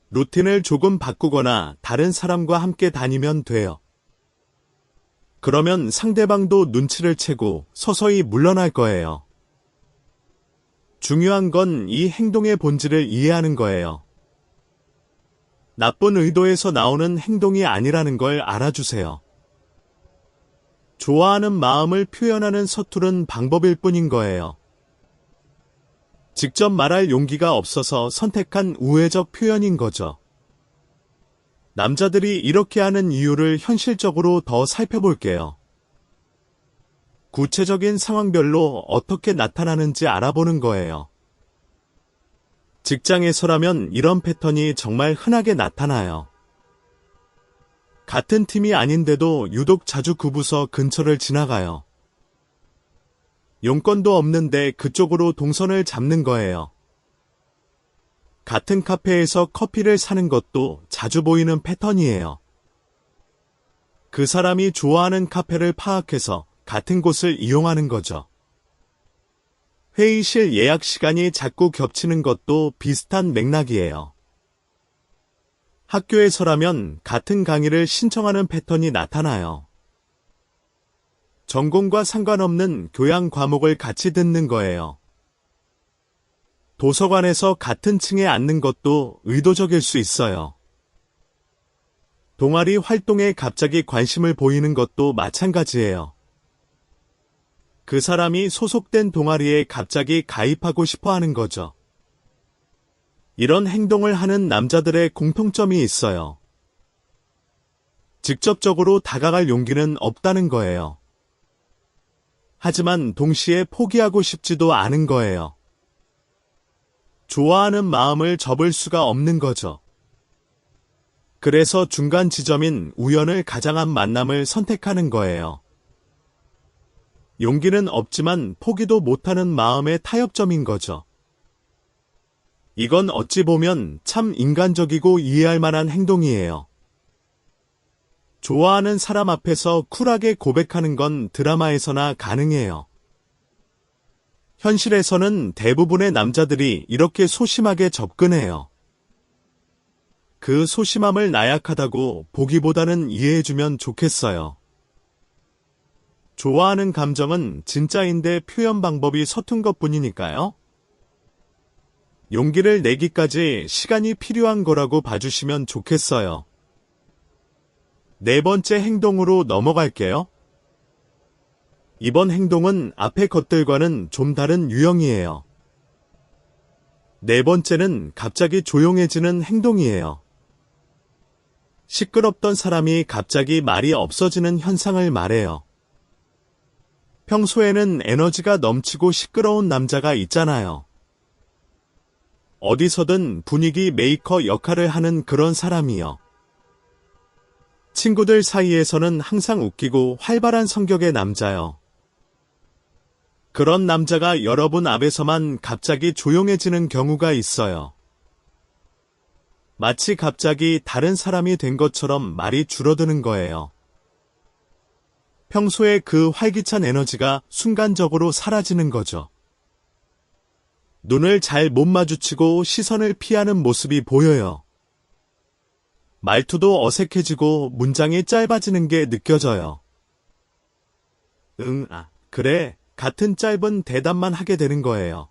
루틴을 조금 바꾸거나 다른 사람과 함께 다니면 돼요. 그러면 상대방도 눈치를 채고 서서히 물러날 거예요. 중요한 건 이 행동의 본질을 이해하는 거예요. 나쁜 의도에서 나오는 행동이 아니라는 걸 알아주세요. 좋아하는 마음을 표현하는 서투른 방법일 뿐인 거예요. 직접 말할 용기가 없어서 선택한 우회적 표현인 거죠. 남자들이 이렇게 하는 이유를 현실적으로 더 살펴볼게요. 구체적인 상황별로 어떻게 나타나는지 알아보는 거예요. 직장에서라면 이런 패턴이 정말 흔하게 나타나요. 같은 팀이 아닌데도 유독 자주 그 부서 근처를 지나가요. 용건도 없는데 그쪽으로 동선을 잡는 거예요. 같은 카페에서 커피를 사는 것도 자주 보이는 패턴이에요. 그 사람이 좋아하는 카페를 파악해서 같은 곳을 이용하는 거죠. 회의실 예약 시간이 자꾸 겹치는 것도 비슷한 맥락이에요. 학교에서라면 같은 강의를 신청하는 패턴이 나타나요. 전공과 상관없는 교양 과목을 같이 듣는 거예요. 도서관에서 같은 층에 앉는 것도 의도적일 수 있어요. 동아리 활동에 갑자기 관심을 보이는 것도 마찬가지예요. 그 사람이 소속된 동아리에 갑자기 가입하고 싶어 하는 거죠. 이런 행동을 하는 남자들의 공통점이 있어요. 직접적으로 다가갈 용기는 없다는 거예요. 하지만 동시에 포기하고 싶지도 않은 거예요. 좋아하는 마음을 접을 수가 없는 거죠. 그래서 중간 지점인 우연을 가장한 만남을 선택하는 거예요. 용기는 없지만 포기도 못하는 마음의 타협점인 거죠. 이건 어찌 보면 참 인간적이고 이해할 만한 행동이에요. 좋아하는 사람 앞에서 쿨하게 고백하는 건 드라마에서나 가능해요. 현실에서는 대부분의 남자들이 이렇게 소심하게 접근해요. 그 소심함을 나약하다고 보기보다는 이해해주면 좋겠어요. 좋아하는 감정은 진짜인데 표현 방법이 서툰 것뿐이니까요. 용기를 내기까지 시간이 필요한 거라고 봐주시면 좋겠어요. 네 번째 행동으로 넘어갈게요. 이번 행동은 앞의 것들과는 좀 다른 유형이에요. 네 번째는 갑자기 조용해지는 행동이에요. 시끄럽던 사람이 갑자기 말이 없어지는 현상을 말해요. 평소에는 에너지가 넘치고 시끄러운 남자가 있잖아요. 어디서든 분위기 메이커 역할을 하는 그런 사람이요. 친구들 사이에서는 항상 웃기고 활발한 성격의 남자요. 그런 남자가 여러분 앞에서만 갑자기 조용해지는 경우가 있어요. 마치 갑자기 다른 사람이 된 것처럼 말이 줄어드는 거예요. 평소에 그 활기찬 에너지가 순간적으로 사라지는 거죠. 눈을 잘 못 마주치고 시선을 피하는 모습이 보여요. 말투도 어색해지고 문장이 짧아지는 게 느껴져요. 그래, 같은 짧은 대답만 하게 되는 거예요.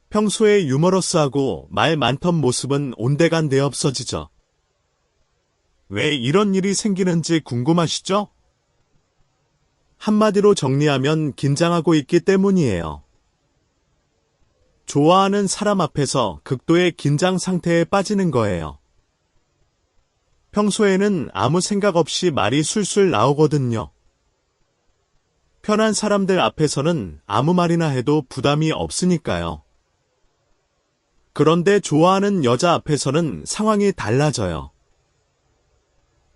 평소에 유머러스하고 말 많던 모습은 온데간데 없어지죠. 왜 이런 일이 생기는지 궁금하시죠? 한마디로 정리하면 긴장하고 있기 때문이에요. 좋아하는 사람 앞에서 극도의 긴장 상태에 빠지는 거예요. 평소에는 아무 생각 없이 말이 술술 나오거든요. 편한 사람들 앞에서는 아무 말이나 해도 부담이 없으니까요. 그런데 좋아하는 여자 앞에서는 상황이 달라져요.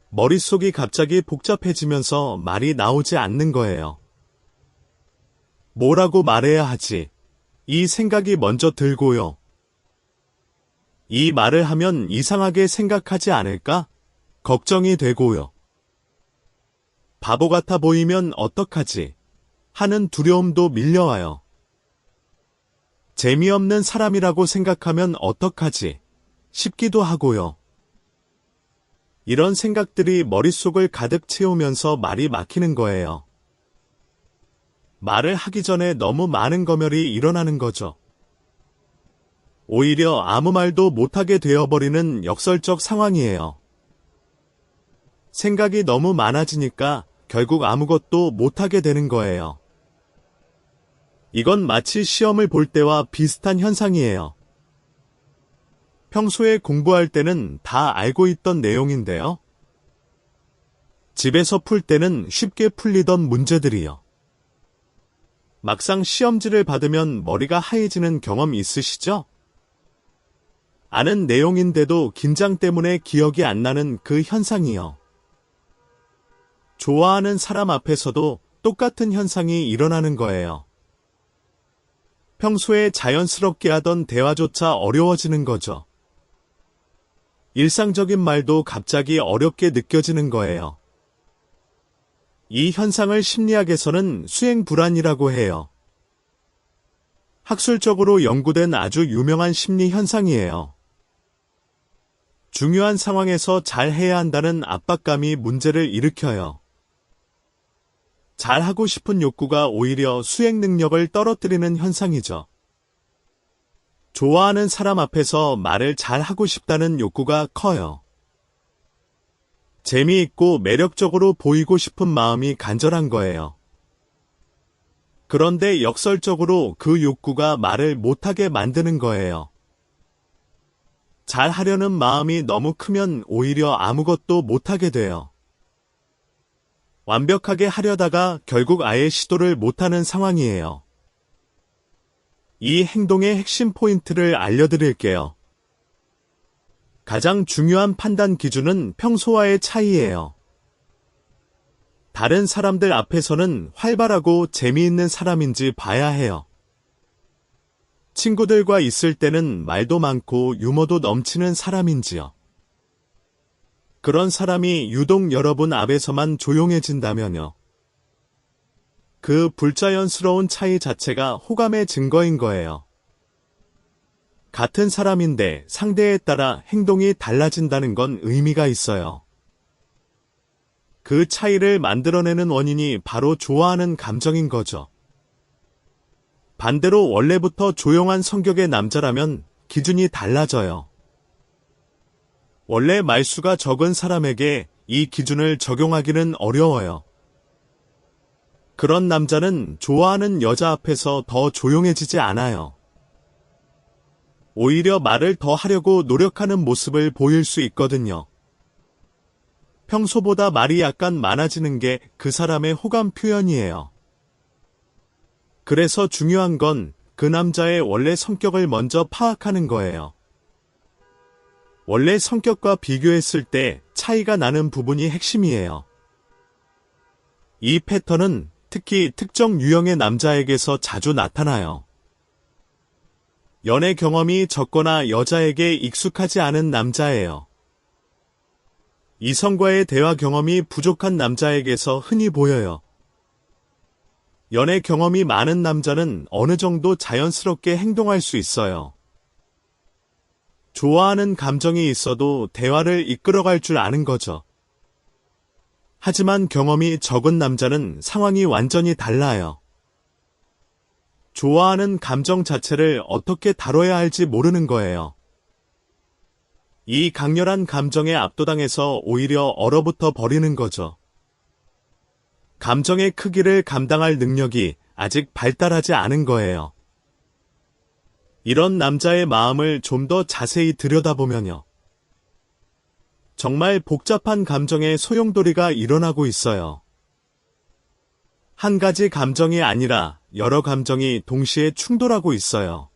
머릿속이 갑자기 복잡해지면서 말이 나오지 않는 거예요. 뭐라고 말해야 하지? 이 생각이 먼저 들고요. 이 말을 하면 이상하게 생각하지 않을까? 걱정이 되고요. 바보 같아 보이면 어떡하지? 하는 두려움도 밀려와요. 재미없는 사람이라고 생각하면 어떡하지? 싶기도 하고요. 이런 생각들이 머릿속을 가득 채우면서 말이 막히는 거예요. 말을 하기 전에 너무 많은 검열이 일어나는 거죠. 오히려 아무 말도 못하게 되어버리는 역설적 상황이에요. 생각이 너무 많아지니까 결국 아무것도 못하게 되는 거예요. 이건 마치 시험을 볼 때와 비슷한 현상이에요. 평소에 공부할 때는 다 알고 있던 내용인데요. 집에서 풀 때는 쉽게 풀리던 문제들이요. 막상 시험지를 받으면 머리가 하얘지는 경험 있으시죠? 아는 내용인데도 긴장 때문에 기억이 안 나는 그 현상이요. 좋아하는 사람 앞에서도 똑같은 현상이 일어나는 거예요. 평소에 자연스럽게 하던 대화조차 어려워지는 거죠. 일상적인 말도 갑자기 어렵게 느껴지는 거예요. 이 현상을 심리학에서는 수행 불안이라고 해요. 학술적으로 연구된 아주 유명한 심리 현상이에요. 중요한 상황에서 잘 해야 한다는 압박감이 문제를 일으켜요. 잘하고 싶은 욕구가 오히려 수행 능력을 떨어뜨리는 현상이죠. 좋아하는 사람 앞에서 말을 잘하고 싶다는 욕구가 커요. 재미있고 매력적으로 보이고 싶은 마음이 간절한 거예요. 그런데 역설적으로 그 욕구가 말을 못하게 만드는 거예요. 잘하려는 마음이 너무 크면 오히려 아무것도 못하게 돼요. 완벽하게 하려다가 결국 아예 시도를 못하는 상황이에요. 이 행동의 핵심 포인트를 알려드릴게요. 가장 중요한 판단 기준은 평소와의 차이예요. 다른 사람들 앞에서는 활발하고 재미있는 사람인지 봐야 해요. 친구들과 있을 때는 말도 많고 유머도 넘치는 사람인지요. 그런 사람이 유독 여러분 앞에서만 조용해진다면요. 그 불자연스러운 차이 자체가 호감의 증거인 거예요. 같은 사람인데 상대에 따라 행동이 달라진다는 건 의미가 있어요. 그 차이를 만들어내는 원인이 바로 좋아하는 감정인 거죠. 반대로 원래부터 조용한 성격의 남자라면 기준이 달라져요. 원래 말수가 적은 사람에게 이 기준을 적용하기는 어려워요. 그런 남자는 좋아하는 여자 앞에서 더 조용해지지 않아요. 오히려 말을 더 하려고 노력하는 모습을 보일 수 있거든요. 평소보다 말이 약간 많아지는 게 그 사람의 호감 표현이에요. 그래서 중요한 건 그 남자의 원래 성격을 먼저 파악하는 거예요. 원래 성격과 비교했을 때 차이가 나는 부분이 핵심이에요. 이 패턴은 특히 특정 유형의 남자에게서 자주 나타나요. 연애 경험이 적거나 여자에게 익숙하지 않은 남자예요. 이성과의 대화 경험이 부족한 남자에게서 흔히 보여요. 연애 경험이 많은 남자는 어느 정도 자연스럽게 행동할 수 있어요. 좋아하는 감정이 있어도 대화를 이끌어갈 줄 아는 거죠. 하지만 경험이 적은 남자는 상황이 완전히 달라요. 좋아하는 감정 자체를 어떻게 다뤄야 할지 모르는 거예요. 이 강렬한 감정에 압도당해서 오히려 얼어붙어 버리는 거죠. 감정의 크기를 감당할 능력이 아직 발달하지 않은 거예요. 이런 남자의 마음을 좀 더 자세히 들여다보면요. 정말 복잡한 감정의 소용돌이가 일어나고 있어요. 한 가지 감정이 아니라 여러 감정이 동시에 충돌하고 있어요.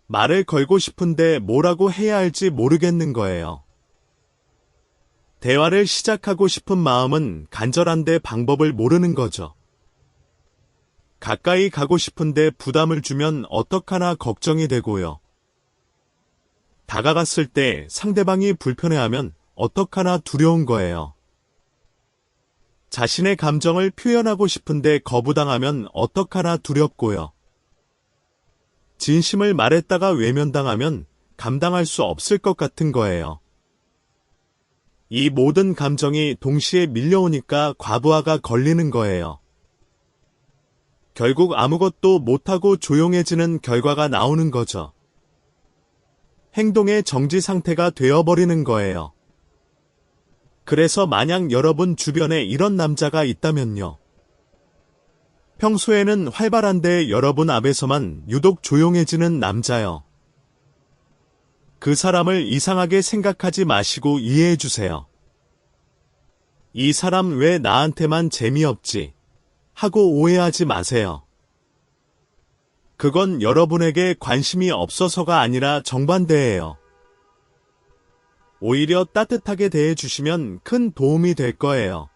말을 걸고 싶은데 뭐라고 해야 할지 모르겠는 거예요. 대화를 시작하고 싶은 마음은 간절한데 방법을 모르는 거죠. 가까이 가고 싶은데 부담을 주면 어떡하나 걱정이 되고요. 다가갔을 때 상대방이 불편해하면 어떡하나 두려운 거예요. 자신의 감정을 표현하고 싶은데 거부당하면 어떡하나 두렵고요. 진심을 말했다가 외면당하면 감당할 수 없을 것 같은 거예요. 이 모든 감정이 동시에 밀려오니까 과부하가 걸리는 거예요. 결국 아무것도 못하고 조용해지는 결과가 나오는 거죠. 행동의 정지 상태가 되어버리는 거예요. 그래서 만약 여러분 주변에 이런 남자가 있다면요. 평소에는 활발한데 여러분 앞에서만 유독 조용해지는 남자요. 그 사람을 이상하게 생각하지 마시고 이해해 주세요. 이 사람 왜 나한테만 재미없지? 하고 오해하지 마세요. 그건 여러분에게 관심이 없어서가 아니라 정반대예요. 오히려 따뜻하게 대해주시면 큰 도움이 될 거예요.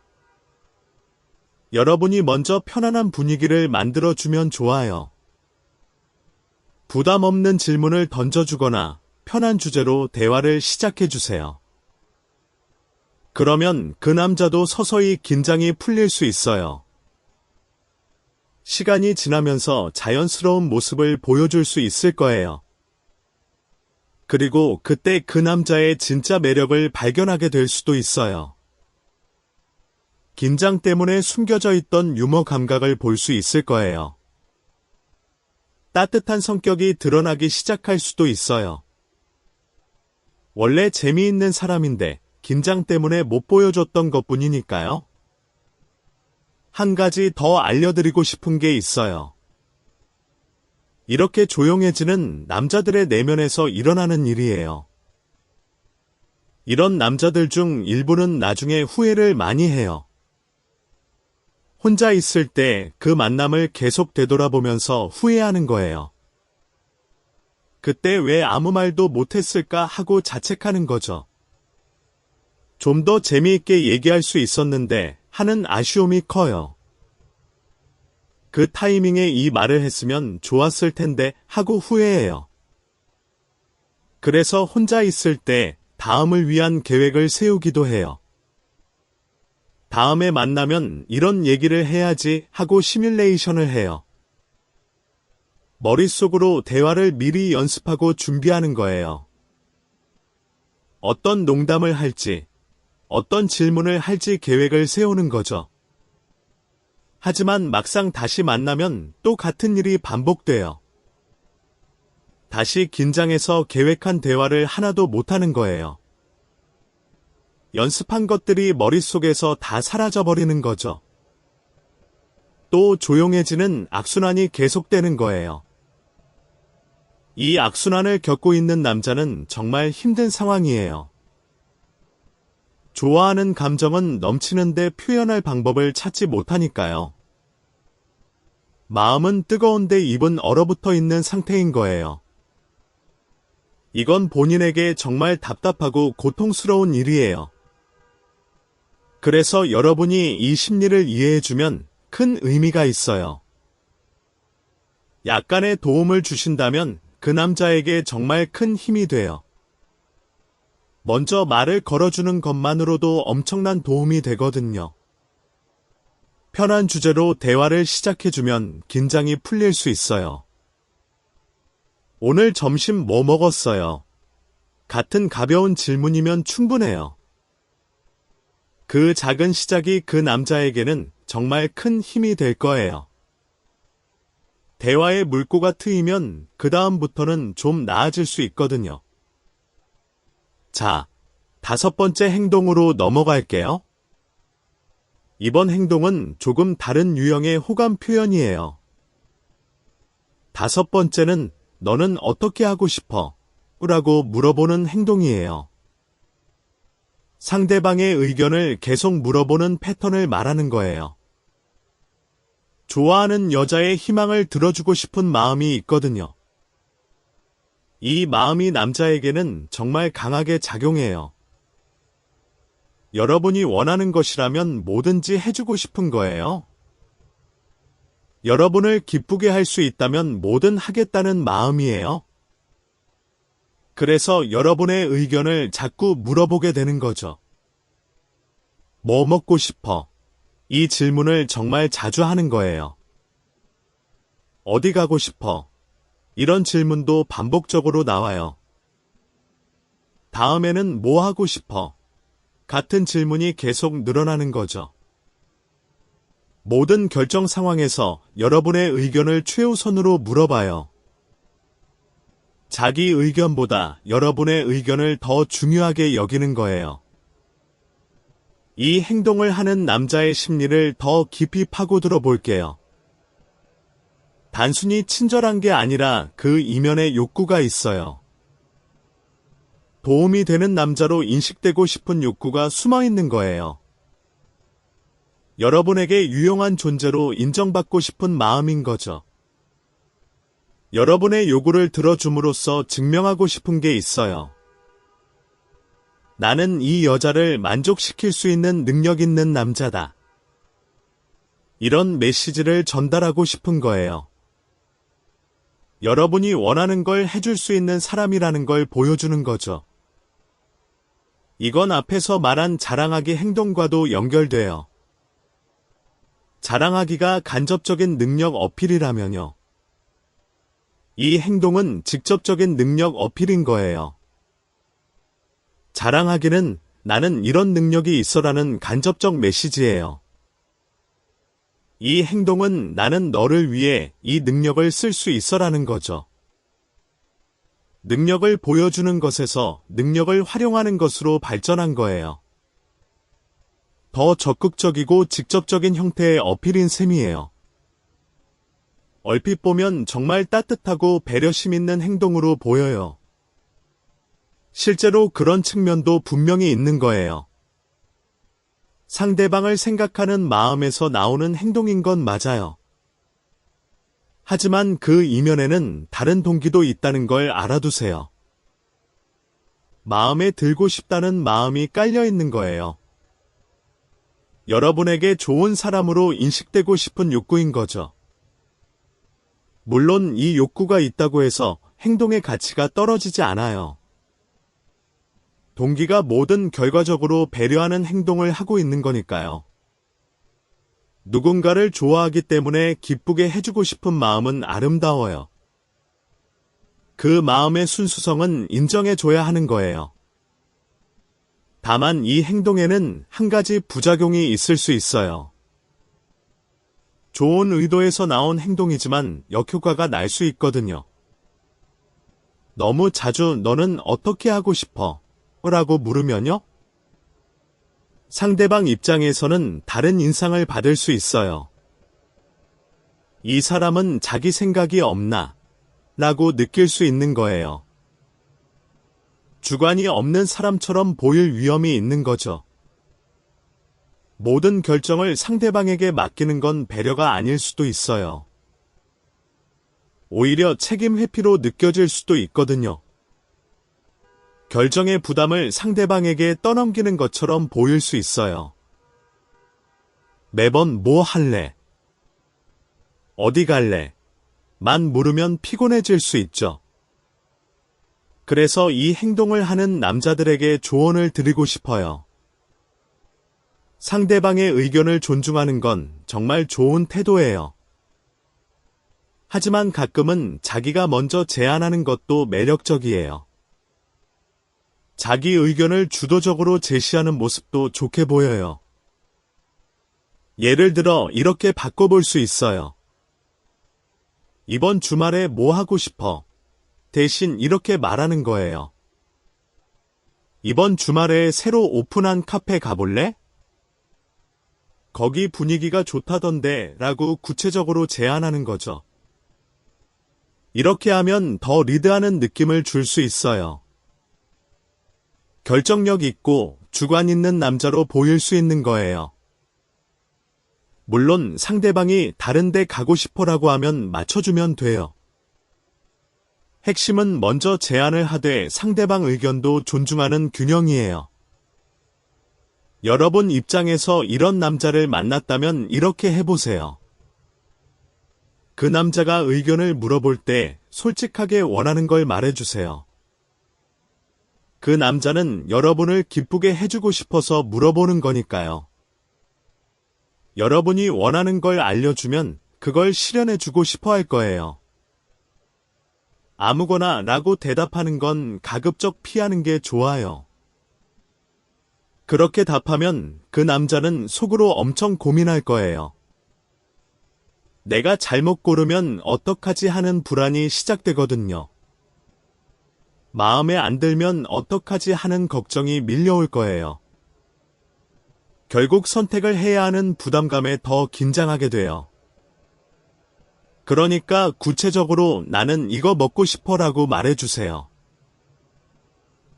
여러분이 먼저 편안한 분위기를 만들어주면 좋아요. 부담 없는 질문을 던져주거나 편한 주제로 대화를 시작해주세요. 그러면 그 남자도 서서히 긴장이 풀릴 수 있어요. 시간이 지나면서 자연스러운 모습을 보여줄 수 있을 거예요. 그리고 그때 그 남자의 진짜 매력을 발견하게 될 수도 있어요. 긴장 때문에 숨겨져 있던 유머 감각을 볼 수 있을 거예요. 따뜻한 성격이 드러나기 시작할 수도 있어요. 원래 재미있는 사람인데 긴장 때문에 못 보여줬던 것뿐이니까요. 한 가지 더 알려드리고 싶은 게 있어요. 이렇게 조용해지는 남자들의 내면에서 일어나는 일이에요. 이런 남자들 중 일부는 나중에 후회를 많이 해요. 혼자 있을 때 그 만남을 계속 되돌아보면서 후회하는 거예요. 그때 왜 아무 말도 못했을까 하고 자책하는 거죠. 좀 더 재미있게 얘기할 수 있었는데 하는 아쉬움이 커요. 그 타이밍에 이 말을 했으면 좋았을 텐데 하고 후회해요. 그래서 혼자 있을 때 다음을 위한 계획을 세우기도 해요. 다음에 만나면 이런 얘기를 해야지 하고 시뮬레이션을 해요. 머릿속으로 대화를 미리 연습하고 준비하는 거예요. 어떤 농담을 할지, 어떤 질문을 할지 계획을 세우는 거죠. 하지만 막상 다시 만나면 또 같은 일이 반복돼요. 다시 긴장해서 계획한 대화를 하나도 못하는 거예요. 연습한 것들이 머릿속에서 다 사라져버리는 거죠. 또 조용해지는 악순환이 계속되는 거예요. 이 악순환을 겪고 있는 남자는 정말 힘든 상황이에요. 좋아하는 감정은 넘치는데 표현할 방법을 찾지 못하니까요. 마음은 뜨거운데 입은 얼어붙어 있는 상태인 거예요. 이건 본인에게 정말 답답하고 고통스러운 일이에요. 그래서 여러분이 이 심리를 이해해주면 큰 의미가 있어요. 약간의 도움을 주신다면 그 남자에게 정말 큰 힘이 돼요. 먼저 말을 걸어주는 것만으로도 엄청난 도움이 되거든요. 편한 주제로 대화를 시작해주면 긴장이 풀릴 수 있어요. 오늘 점심 뭐 먹었어요? 같은 가벼운 질문이면 충분해요. 그 작은 시작이 그 남자에게는 정말 큰 힘이 될 거예요. 대화의 물꼬가 트이면 그 다음부터는 좀 나아질 수 있거든요. 자, 5번째 행동으로 넘어갈게요. 이번 행동은 조금 다른 유형의 호감 표현이에요. 5번째는 너는 어떻게 하고 싶어? 라고 물어보는 행동이에요. 상대방의 의견을 계속 물어보는 패턴을 말하는 거예요. 좋아하는 여자의 희망을 들어주고 싶은 마음이 있거든요. 이 마음이 남자에게는 정말 강하게 작용해요. 여러분이 원하는 것이라면 뭐든지 해주고 싶은 거예요. 여러분을 기쁘게 할 수 있다면 뭐든 하겠다는 마음이에요. 그래서 여러분의 의견을 자꾸 물어보게 되는 거죠. 뭐 먹고 싶어? 이 질문을 정말 자주 하는 거예요. 어디 가고 싶어? 이런 질문도 반복적으로 나와요. 다음에는 뭐 하고 싶어? 같은 질문이 계속 늘어나는 거죠. 모든 결정 상황에서 여러분의 의견을 최우선으로 물어봐요. 자기 의견보다 여러분의 의견을 더 중요하게 여기는 거예요. 이 행동을 하는 남자의 심리를 더 깊이 파고들어 볼게요. 단순히 친절한 게 아니라 그 이면에 욕구가 있어요. 도움이 되는 남자로 인식되고 싶은 욕구가 숨어 있는 거예요. 여러분에게 유용한 존재로 인정받고 싶은 마음인 거죠. 여러분의 요구를 들어줌으로써 증명하고 싶은 게 있어요. 나는 이 여자를 만족시킬 수 있는 능력 있는 남자다. 이런 메시지를 전달하고 싶은 거예요. 여러분이 원하는 걸 해줄 수 있는 사람이라는 걸 보여주는 거죠. 이건 앞에서 말한 자랑하기 행동과도 연결돼요. 자랑하기가 간접적인 능력 어필이라면요. 이 행동은 직접적인 능력 어필인 거예요. 자랑하기는 나는 이런 능력이 있어라는 간접적 메시지예요. 이 행동은 나는 너를 위해 이 능력을 쓸 수 있어라는 거죠. 능력을 보여주는 것에서 능력을 활용하는 것으로 발전한 거예요. 더 적극적이고 직접적인 형태의 어필인 셈이에요. 얼핏 보면 정말 따뜻하고 배려심 있는 행동으로 보여요. 실제로 그런 측면도 분명히 있는 거예요. 상대방을 생각하는 마음에서 나오는 행동인 건 맞아요. 하지만 그 이면에는 다른 동기도 있다는 걸 알아두세요. 마음에 들고 싶다는 마음이 깔려 있는 거예요. 여러분에게 좋은 사람으로 인식되고 싶은 욕구인 거죠. 물론 이 욕구가 있다고 해서 행동의 가치가 떨어지지 않아요. 동기가 뭐든 결과적으로 배려하는 행동을 하고 있는 거니까요. 누군가를 좋아하기 때문에 기쁘게 해주고 싶은 마음은 아름다워요. 그 마음의 순수성은 인정해줘야 하는 거예요. 다만 이 행동에는 한 가지 부작용이 있을 수 있어요. 좋은 의도에서 나온 행동이지만 역효과가 날 수 있거든요. 너무 자주 너는 어떻게 하고 싶어? 라고 물으면요? 상대방 입장에서는 다른 인상을 받을 수 있어요. 이 사람은 자기 생각이 없나? 라고 느낄 수 있는 거예요. 주관이 없는 사람처럼 보일 위험이 있는 거죠. 모든 결정을 상대방에게 맡기는 건 배려가 아닐 수도 있어요. 오히려 책임 회피로 느껴질 수도 있거든요. 결정의 부담을 상대방에게 떠넘기는 것처럼 보일 수 있어요. 매번 뭐 할래? 어디 갈래? 만 물으면 피곤해질 수 있죠. 그래서 이 행동을 하는 남자들에게 조언을 드리고 싶어요. 상대방의 의견을 존중하는 건 정말 좋은 태도예요. 하지만 가끔은 자기가 먼저 제안하는 것도 매력적이에요. 자기 의견을 주도적으로 제시하는 모습도 좋게 보여요. 예를 들어 이렇게 바꿔볼 수 있어요. 이번 주말에 뭐 하고 싶어? 대신 이렇게 말하는 거예요. 이번 주말에 새로 오픈한 카페 가볼래? 거기 분위기가 좋다던데 라고 구체적으로 제안하는 거죠. 이렇게 하면 더 리드하는 느낌을 줄 수 있어요. 결정력 있고 주관 있는 남자로 보일 수 있는 거예요. 물론 상대방이 다른 데 가고 싶어라고 하면 맞춰주면 돼요. 핵심은 먼저 제안을 하되 상대방 의견도 존중하는 균형이에요. 여러분 입장에서 이런 남자를 만났다면 이렇게 해보세요. 그 남자가 의견을 물어볼 때 솔직하게 원하는 걸 말해주세요. 그 남자는 여러분을 기쁘게 해주고 싶어서 물어보는 거니까요. 여러분이 원하는 걸 알려주면 그걸 실현해주고 싶어 할 거예요. 아무거나 라고 대답하는 건 가급적 피하는 게 좋아요. 그렇게 답하면 그 남자는 속으로 엄청 고민할 거예요. 내가 잘못 고르면 어떡하지 하는 불안이 시작되거든요. 마음에 안 들면 어떡하지 하는 걱정이 밀려올 거예요. 결국 선택을 해야 하는 부담감에 더 긴장하게 돼요. 그러니까 구체적으로 나는 이거 먹고 싶어라고 말해주세요.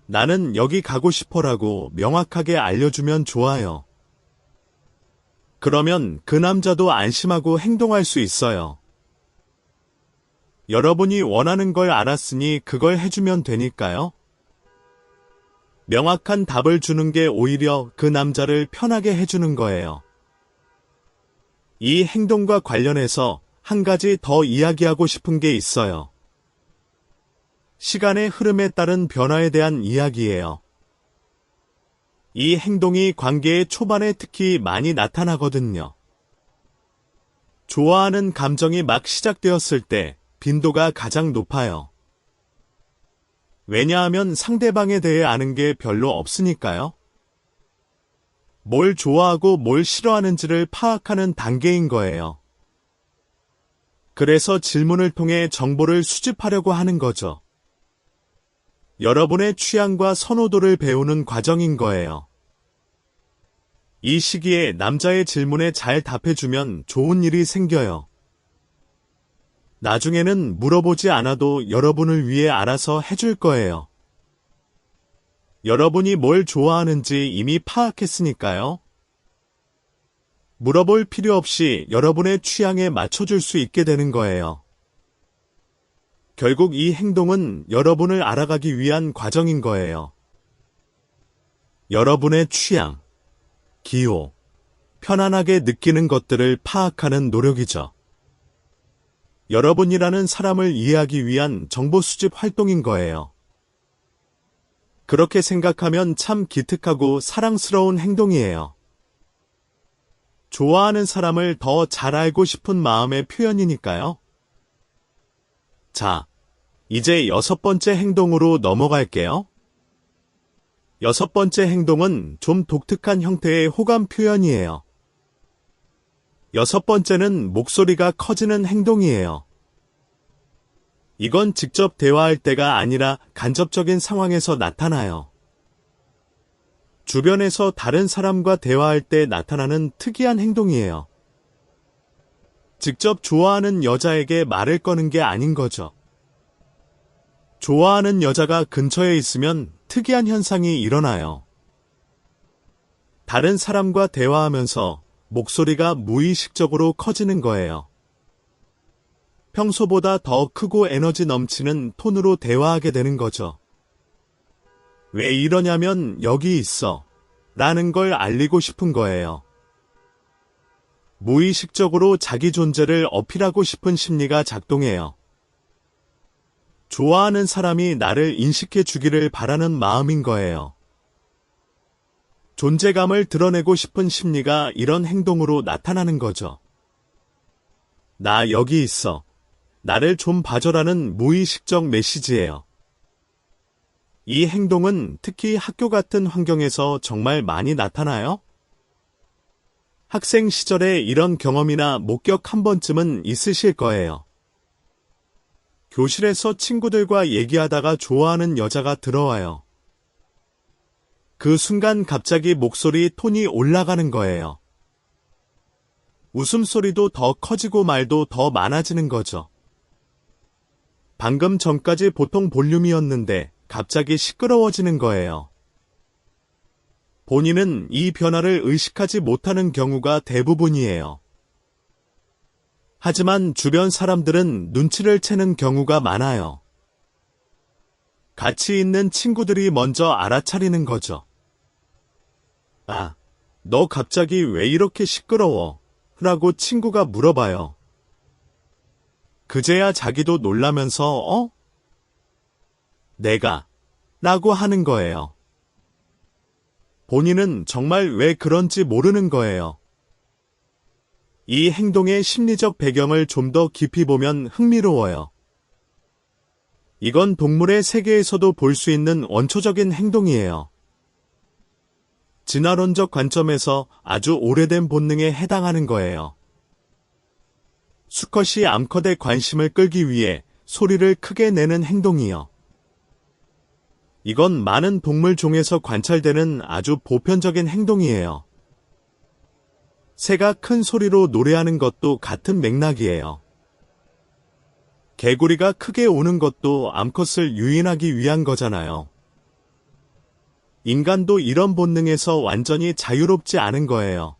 나는 여기 가고 싶어라고 명확하게 알려주면 좋아요. 그러면 그 남자도 안심하고 행동할 수 있어요. 여러분이 원하는 걸 알았으니 그걸 해주면 되니까요. 명확한 답을 주는 게 오히려 그 남자를 편하게 해주는 거예요. 이 행동과 관련해서 한 가지 더 이야기하고 싶은 게 있어요. 시간의 흐름에 따른 변화에 대한 이야기예요. 이 행동이 관계의 초반에 특히 많이 나타나거든요. 좋아하는 감정이 막 시작되었을 때 빈도가 가장 높아요. 왜냐하면 상대방에 대해 아는 게 별로 없으니까요. 뭘 좋아하고 뭘 싫어하는지를 파악하는 단계인 거예요. 그래서 질문을 통해 정보를 수집하려고 하는 거죠. 여러분의 취향과 선호도를 배우는 과정인 거예요. 이 시기에 남자의 질문에 잘 답해주면 좋은 일이 생겨요. 나중에는 물어보지 않아도 여러분을 위해 알아서 해줄 거예요. 여러분이 뭘 좋아하는지 이미 파악했으니까요. 물어볼 필요 없이 여러분의 취향에 맞춰줄 수 있게 되는 거예요. 결국 이 행동은 여러분을 알아가기 위한 과정인 거예요. 여러분의 취향, 기호, 편안하게 느끼는 것들을 파악하는 노력이죠. 여러분이라는 사람을 이해하기 위한 정보 수집 활동인 거예요. 그렇게 생각하면 참 기특하고 사랑스러운 행동이에요. 좋아하는 사람을 더 잘 알고 싶은 마음의 표현이니까요. 자, 이제 6번째 행동으로 넘어갈게요. 6번째 행동은 좀 독특한 형태의 호감 표현이에요. 6번째는 목소리가 커지는 행동이에요. 이건 직접 대화할 때가 아니라 간접적인 상황에서 나타나요. 주변에서 다른 사람과 대화할 때 나타나는 특이한 행동이에요. 직접 좋아하는 여자에게 말을 거는 게 아닌 거죠. 좋아하는 여자가 근처에 있으면 특이한 현상이 일어나요. 다른 사람과 대화하면서 목소리가 무의식적으로 커지는 거예요. 평소보다 더 크고 에너지 넘치는 톤으로 대화하게 되는 거죠. 왜 이러냐면 여기 있어 라는 걸 알리고 싶은 거예요. 무의식적으로 자기 존재를 어필하고 싶은 심리가 작동해요. 좋아하는 사람이 나를 인식해 주기를 바라는 마음인 거예요. 존재감을 드러내고 싶은 심리가 이런 행동으로 나타나는 거죠. 나 여기 있어. 나를 좀 봐줘라는 무의식적 메시지예요. 이 행동은 특히 학교 같은 환경에서 정말 많이 나타나요? 학생 시절에 이런 경험이나 목격 한 번쯤은 있으실 거예요. 교실에서 친구들과 얘기하다가 좋아하는 여자가 들어와요. 그 순간 갑자기 목소리 톤이 올라가는 거예요. 웃음소리도 더 커지고 말도 더 많아지는 거죠. 방금 전까지 보통 볼륨이었는데 갑자기 시끄러워지는 거예요. 본인은 이 변화를 의식하지 못하는 경우가 대부분이에요. 하지만 주변 사람들은 눈치를 채는 경우가 많아요. 같이 있는 친구들이 먼저 알아차리는 거죠. 아, 너 갑자기 왜 이렇게 시끄러워? 라고 친구가 물어봐요. 그제야 자기도 놀라면서 내가 라고 하는 거예요. 본인은 정말 왜 그런지 모르는 거예요. 이 행동의 심리적 배경을 좀 더 깊이 보면 흥미로워요. 이건 동물의 세계에서도 볼 수 있는 원초적인 행동이에요. 진화론적 관점에서 아주 오래된 본능에 해당하는 거예요. 수컷이 암컷의 관심을 끌기 위해 소리를 크게 내는 행동이요. 이건 많은 동물 종에서 관찰되는 아주 보편적인 행동이에요. 새가 큰 소리로 노래하는 것도 같은 맥락이에요. 개구리가 크게 우는 것도 암컷을 유인하기 위한 거잖아요. 인간도 이런 본능에서 완전히 자유롭지 않은 거예요.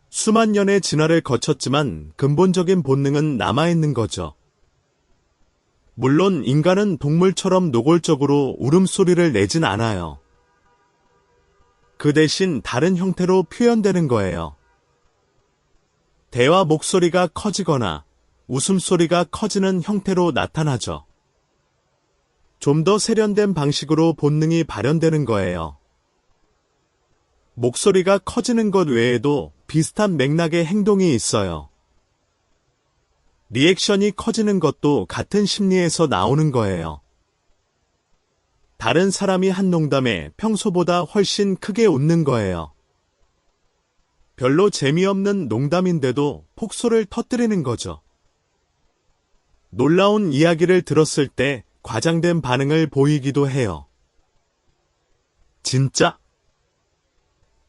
수만 년의 진화를 거쳤지만 근본적인 본능은 남아있는 거죠. 물론 인간은 동물처럼 노골적으로 울음소리를 내진 않아요. 그 대신 다른 형태로 표현되는 거예요. 대화 목소리가 커지거나 웃음소리가 커지는 형태로 나타나죠. 좀 더 세련된 방식으로 본능이 발현되는 거예요. 목소리가 커지는 것 외에도 비슷한 맥락의 행동이 있어요. 리액션이 커지는 것도 같은 심리에서 나오는 거예요. 다른 사람이 한 농담에 평소보다 훨씬 크게 웃는 거예요. 별로 재미없는 농담인데도 폭소를 터뜨리는 거죠. 놀라운 이야기를 들었을 때 과장된 반응을 보이기도 해요. 진짜?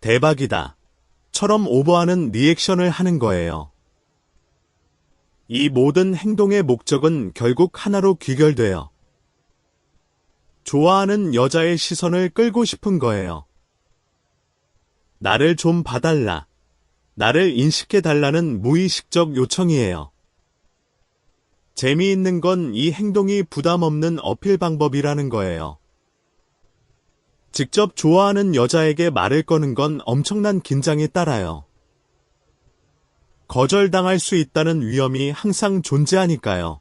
대박이다. 처럼 오버하는 리액션을 하는 거예요. 이 모든 행동의 목적은 결국 하나로 귀결돼요. 좋아하는 여자의 시선을 끌고 싶은 거예요. 나를 좀 봐달라. 나를 인식해달라는 무의식적 요청이에요. 재미있는 건 이 행동이 부담 없는 어필 방법이라는 거예요. 직접 좋아하는 여자에게 말을 거는 건 엄청난 긴장이 따라요. 거절당할 수 있다는 위험이 항상 존재하니까요.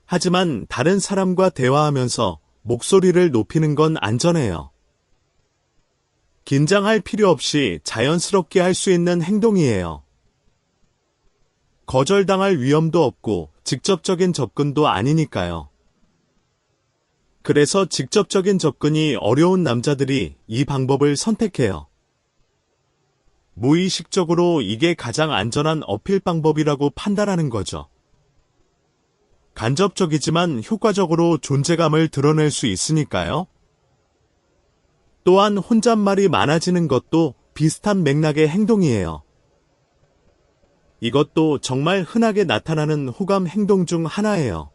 하지만 다른 사람과 대화하면서 목소리를 높이는 건 안전해요. 긴장할 필요 없이 자연스럽게 할 수 있는 행동이에요. 거절당할 위험도 없고 직접적인 접근도 아니니까요. 그래서 직접적인 접근이 어려운 남자들이 이 방법을 선택해요. 무의식적으로 이게 가장 안전한 어필 방법이라고 판단하는 거죠. 간접적이지만 효과적으로 존재감을 드러낼 수 있으니까요. 또한 혼잣말이 많아지는 것도 비슷한 맥락의 행동이에요. 이것도 정말 흔하게 나타나는 호감 행동 중 하나예요.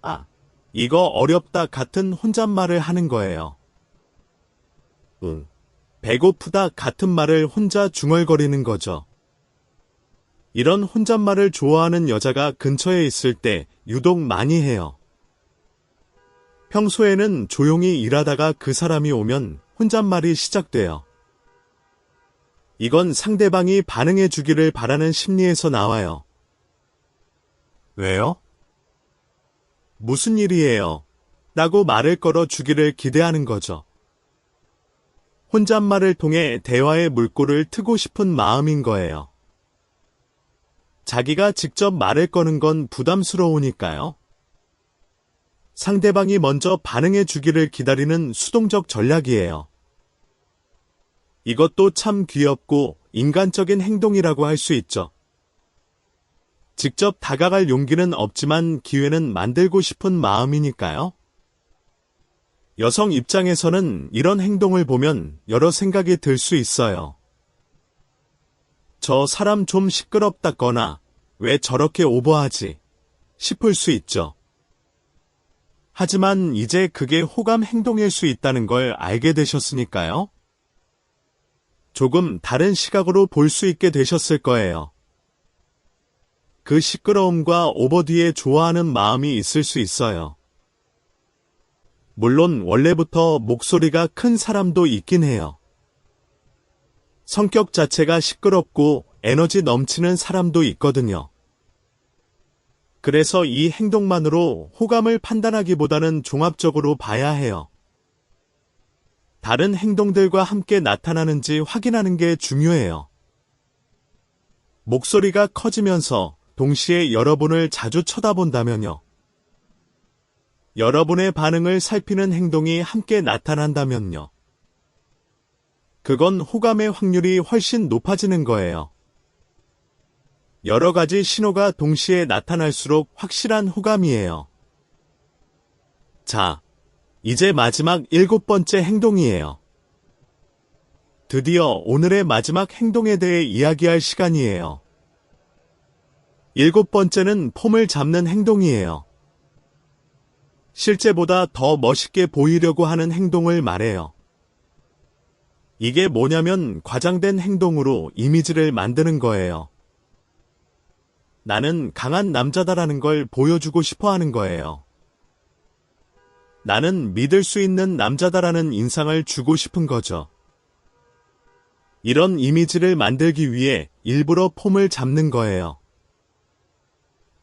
아, 이거 어렵다 같은 혼잣말을 하는 거예요. 응. 배고프다 같은 말을 혼자 중얼거리는 거죠. 이런 혼잣말을 좋아하는 여자가 근처에 있을 때 유독 많이 해요. 평소에는 조용히 일하다가 그 사람이 오면 혼잣말이 시작돼요. 이건 상대방이 반응해 주기를 바라는 심리에서 나와요. 왜요? 무슨 일이에요? 라고 말을 걸어 주기를 기대하는 거죠. 혼잣말을 통해 대화의 물꼬를 트고 싶은 마음인 거예요. 자기가 직접 말을 거는 건 부담스러우니까요. 상대방이 먼저 반응해 주기를 기다리는 수동적 전략이에요. 이것도 참 귀엽고 인간적인 행동이라고 할 수 있죠. 직접 다가갈 용기는 없지만 기회는 만들고 싶은 마음이니까요. 여성 입장에서는 이런 행동을 보면 여러 생각이 들 수 있어요. 저 사람 좀 시끄럽다거나 왜 저렇게 오버하지 싶을 수 있죠. 하지만 이제 그게 호감 행동일 수 있다는 걸 알게 되셨으니까요. 조금 다른 시각으로 볼 수 있게 되셨을 거예요. 그 시끄러움과 오버 뒤에 좋아하는 마음이 있을 수 있어요. 물론 원래부터 목소리가 큰 사람도 있긴 해요. 성격 자체가 시끄럽고 에너지 넘치는 사람도 있거든요. 그래서 이 행동만으로 호감을 판단하기보다는 종합적으로 봐야 해요. 다른 행동들과 함께 나타나는지 확인하는 게 중요해요. 목소리가 커지면서 동시에 여러분을 자주 쳐다본다면요. 여러분의 반응을 살피는 행동이 함께 나타난다면요. 그건 호감의 확률이 훨씬 높아지는 거예요. 여러 가지 신호가 동시에 나타날수록 확실한 호감이에요. 자, 이제 마지막 7번째 행동이에요. 드디어 오늘의 마지막 행동에 대해 이야기할 시간이에요. 7번째는 폼을 잡는 행동이에요. 실제보다 더 멋있게 보이려고 하는 행동을 말해요. 이게 뭐냐면 과장된 행동으로 이미지를 만드는 거예요. 나는 강한 남자다라는 걸 보여주고 싶어 하는 거예요. 나는 믿을 수 있는 남자다라는 인상을 주고 싶은 거죠. 이런 이미지를 만들기 위해 일부러 폼을 잡는 거예요.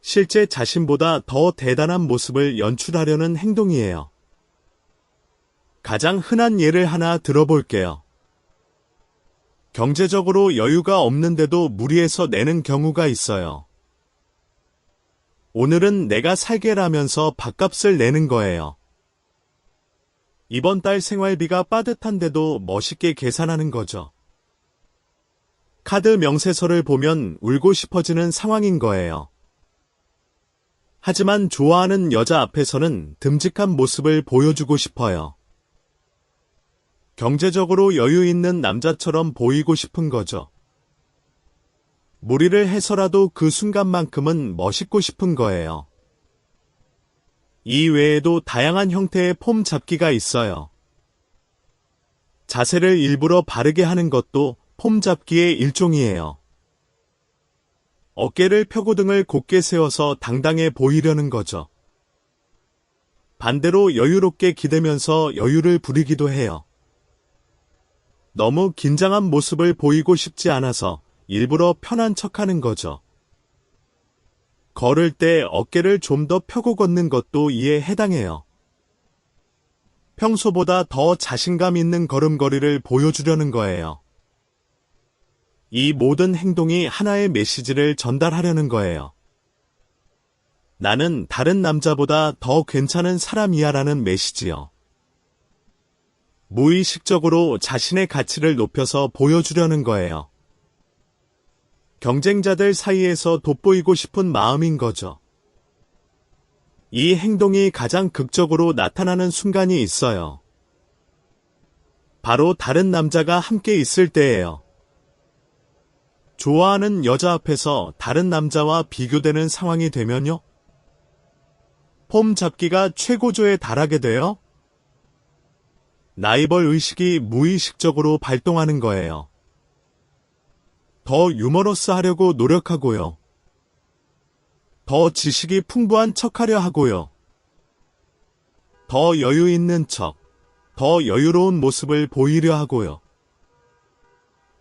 실제 자신보다 더 대단한 모습을 연출하려는 행동이에요. 가장 흔한 예를 하나 들어볼게요. 경제적으로 여유가 없는데도 무리해서 내는 경우가 있어요. 오늘은 내가 살게라면서 밥값을 내는 거예요. 이번 달 생활비가 빠듯한데도 멋있게 계산하는 거죠. 카드 명세서를 보면 울고 싶어지는 상황인 거예요. 하지만 좋아하는 여자 앞에서는 듬직한 모습을 보여주고 싶어요. 경제적으로 여유 있는 남자처럼 보이고 싶은 거죠. 무리를 해서라도 그 순간만큼은 멋있고 싶은 거예요. 이 외에도 다양한 형태의 폼 잡기가 있어요. 자세를 일부러 바르게 하는 것도 폼 잡기의 일종이에요. 어깨를 펴고 등을 곧게 세워서 당당해 보이려는 거죠. 반대로 여유롭게 기대면서 여유를 부리기도 해요. 너무 긴장한 모습을 보이고 싶지 않아서 일부러 편한 척하는 거죠. 걸을 때 어깨를 좀 더 펴고 걷는 것도 이에 해당해요. 평소보다 더 자신감 있는 걸음걸이를 보여주려는 거예요. 이 모든 행동이 하나의 메시지를 전달하려는 거예요. 나는 다른 남자보다 더 괜찮은 사람이야 라는 메시지요. 무의식적으로 자신의 가치를 높여서 보여주려는 거예요. 경쟁자들 사이에서 돋보이고 싶은 마음인 거죠. 이 행동이 가장 극적으로 나타나는 순간이 있어요. 바로 다른 남자가 함께 있을 때예요. 좋아하는 여자 앞에서 다른 남자와 비교되는 상황이 되면요? 폼 잡기가 최고조에 달하게 돼요? 라이벌 의식이 무의식적으로 발동하는 거예요. 더 유머러스 하려고 노력하고요. 더 지식이 풍부한 척하려 하고요. 더 여유 있는 척, 더 여유로운 모습을 보이려 하고요.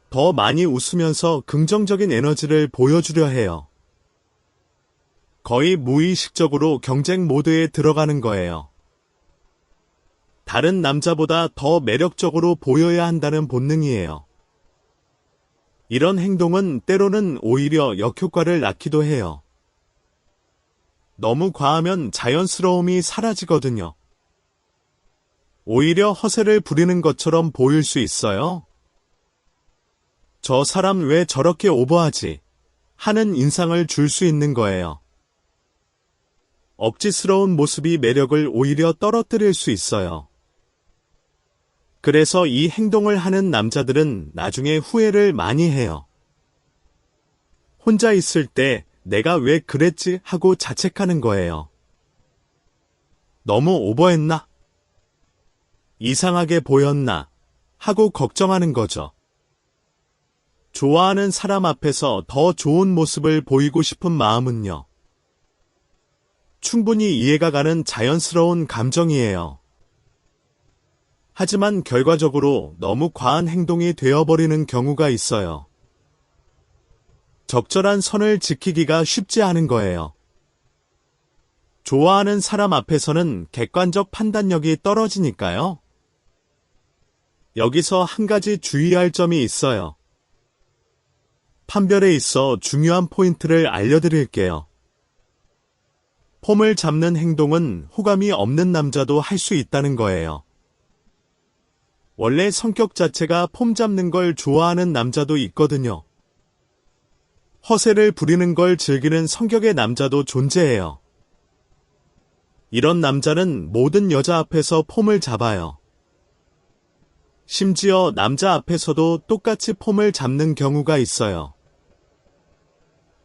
더 많이 웃으면서 긍정적인 에너지를 보여주려 해요. 거의 무의식적으로 경쟁 모드에 들어가는 거예요. 다른 남자보다 더 매력적으로 보여야 한다는 본능이에요. 이런 행동은 때로는 오히려 역효과를 낳기도 해요. 너무 과하면 자연스러움이 사라지거든요. 오히려 허세를 부리는 것처럼 보일 수 있어요. 저 사람 왜 저렇게 오버하지? 하는 인상을 줄 수 있는 거예요. 억지스러운 모습이 매력을 오히려 떨어뜨릴 수 있어요. 그래서 이 행동을 하는 남자들은 나중에 후회를 많이 해요. 혼자 있을 때 내가 왜 그랬지 하고 자책하는 거예요. 너무 오버했나? 이상하게 보였나? 하고 걱정하는 거죠. 좋아하는 사람 앞에서 더 좋은 모습을 보이고 싶은 마음은요. 충분히 이해가 가는 자연스러운 감정이에요. 하지만 결과적으로 너무 과한 행동이 되어버리는 경우가 있어요. 적절한 선을 지키기가 쉽지 않은 거예요. 좋아하는 사람 앞에서는 객관적 판단력이 떨어지니까요. 여기서 한 가지 주의할 점이 있어요. 판별에 있어 중요한 포인트를 알려드릴게요. 폼을 잡는 행동은 호감이 없는 남자도 할 수 있다는 거예요. 원래 성격 자체가 폼 잡는 걸 좋아하는 남자도 있거든요. 허세를 부리는 걸 즐기는 성격의 남자도 존재해요. 이런 남자는 모든 여자 앞에서 폼을 잡아요. 심지어 남자 앞에서도 똑같이 폼을 잡는 경우가 있어요.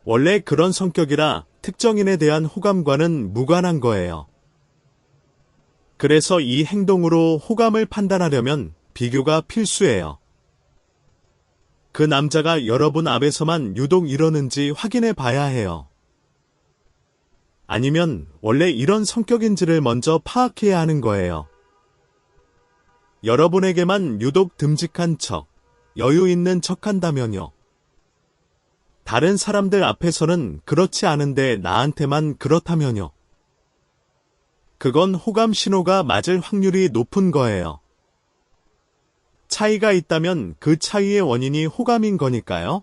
원래 그런 성격이라 특정인에 대한 호감과는 무관한 거예요. 그래서 이 행동으로 호감을 판단하려면 비교가 필수예요. 그 남자가 여러분 앞에서만 유독 이러는지 확인해 봐야 해요. 아니면 원래 이런 성격인지를 먼저 파악해야 하는 거예요. 여러분에게만 유독 듬직한 척, 여유 있는 척 한다면요. 다른 사람들 앞에서는 그렇지 않은데 나한테만 그렇다면요. 그건 호감 신호가 맞을 확률이 높은 거예요. 차이가 있다면 그 차이의 원인이 호감인 거니까요.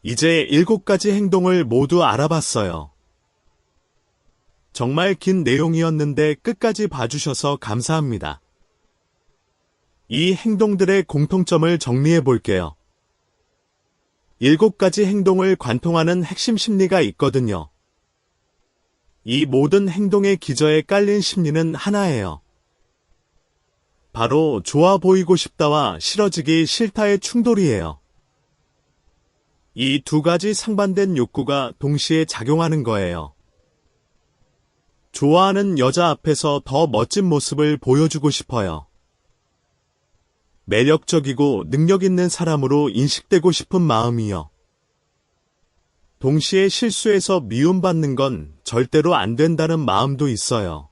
이제 7가지 행동을 모두 알아봤어요. 정말 긴 내용이었는데 끝까지 봐주셔서 감사합니다. 이 행동들의 공통점을 정리해 볼게요. 7가지 행동을 관통하는 핵심 심리가 있거든요. 이 모든 행동의 기저에 깔린 심리는 하나예요. 바로 좋아 보이고 싶다와 싫어지기 싫다의 충돌이에요. 이 2가지 상반된 욕구가 동시에 작용하는 거예요. 좋아하는 여자 앞에서 더 멋진 모습을 보여주고 싶어요. 매력적이고 능력 있는 사람으로 인식되고 싶은 마음이요. 동시에 실수해서 미움받는 건 절대로 안 된다는 마음도 있어요.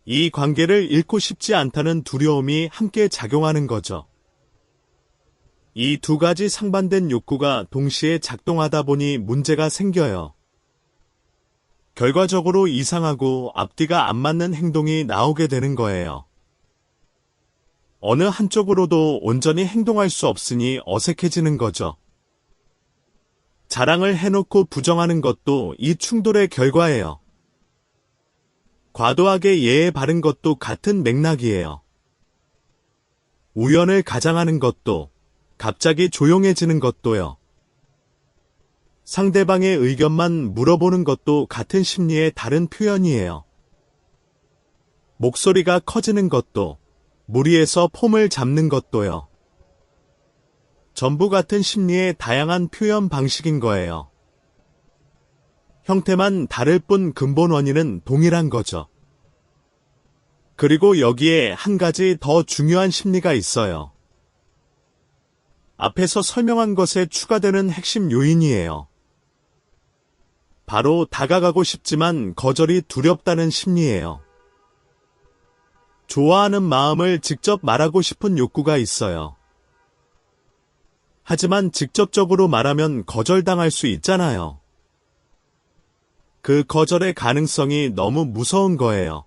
이 관계를 잃고 싶지 않다는 두려움이 함께 작용하는 거죠. 이 두 가지 상반된 욕구가 동시에 작동하다 보니 문제가 생겨요. 결과적으로 이상하고 앞뒤가 안 맞는 행동이 나오게 되는 거예요. 어느 한쪽으로도 온전히 행동할 수 없으니 어색해지는 거죠. 자랑을 해놓고 부정하는 것도 이 충돌의 결과예요. 과도하게 예에 바른 것도 같은 맥락이에요. 우연을 가장하는 것도, 갑자기 조용해지는 것도요. 상대방의 의견만 물어보는 것도 같은 심리의 다른 표현이에요. 목소리가 커지는 것도, 무리해서 폼을 잡는 것도요. 전부 같은 심리의 다양한 표현 방식인 거예요. 형태만 다를 뿐 근본 원인은 동일한 거죠. 그리고 여기에 한 가지 더 중요한 심리가 있어요. 앞에서 설명한 것에 추가되는 핵심 요인이에요. 바로 다가가고 싶지만 거절이 두렵다는 심리예요. 좋아하는 마음을 직접 말하고 싶은 욕구가 있어요. 하지만 직접적으로 말하면 거절당할 수 있잖아요. 그 거절의 가능성이 너무 무서운 거예요.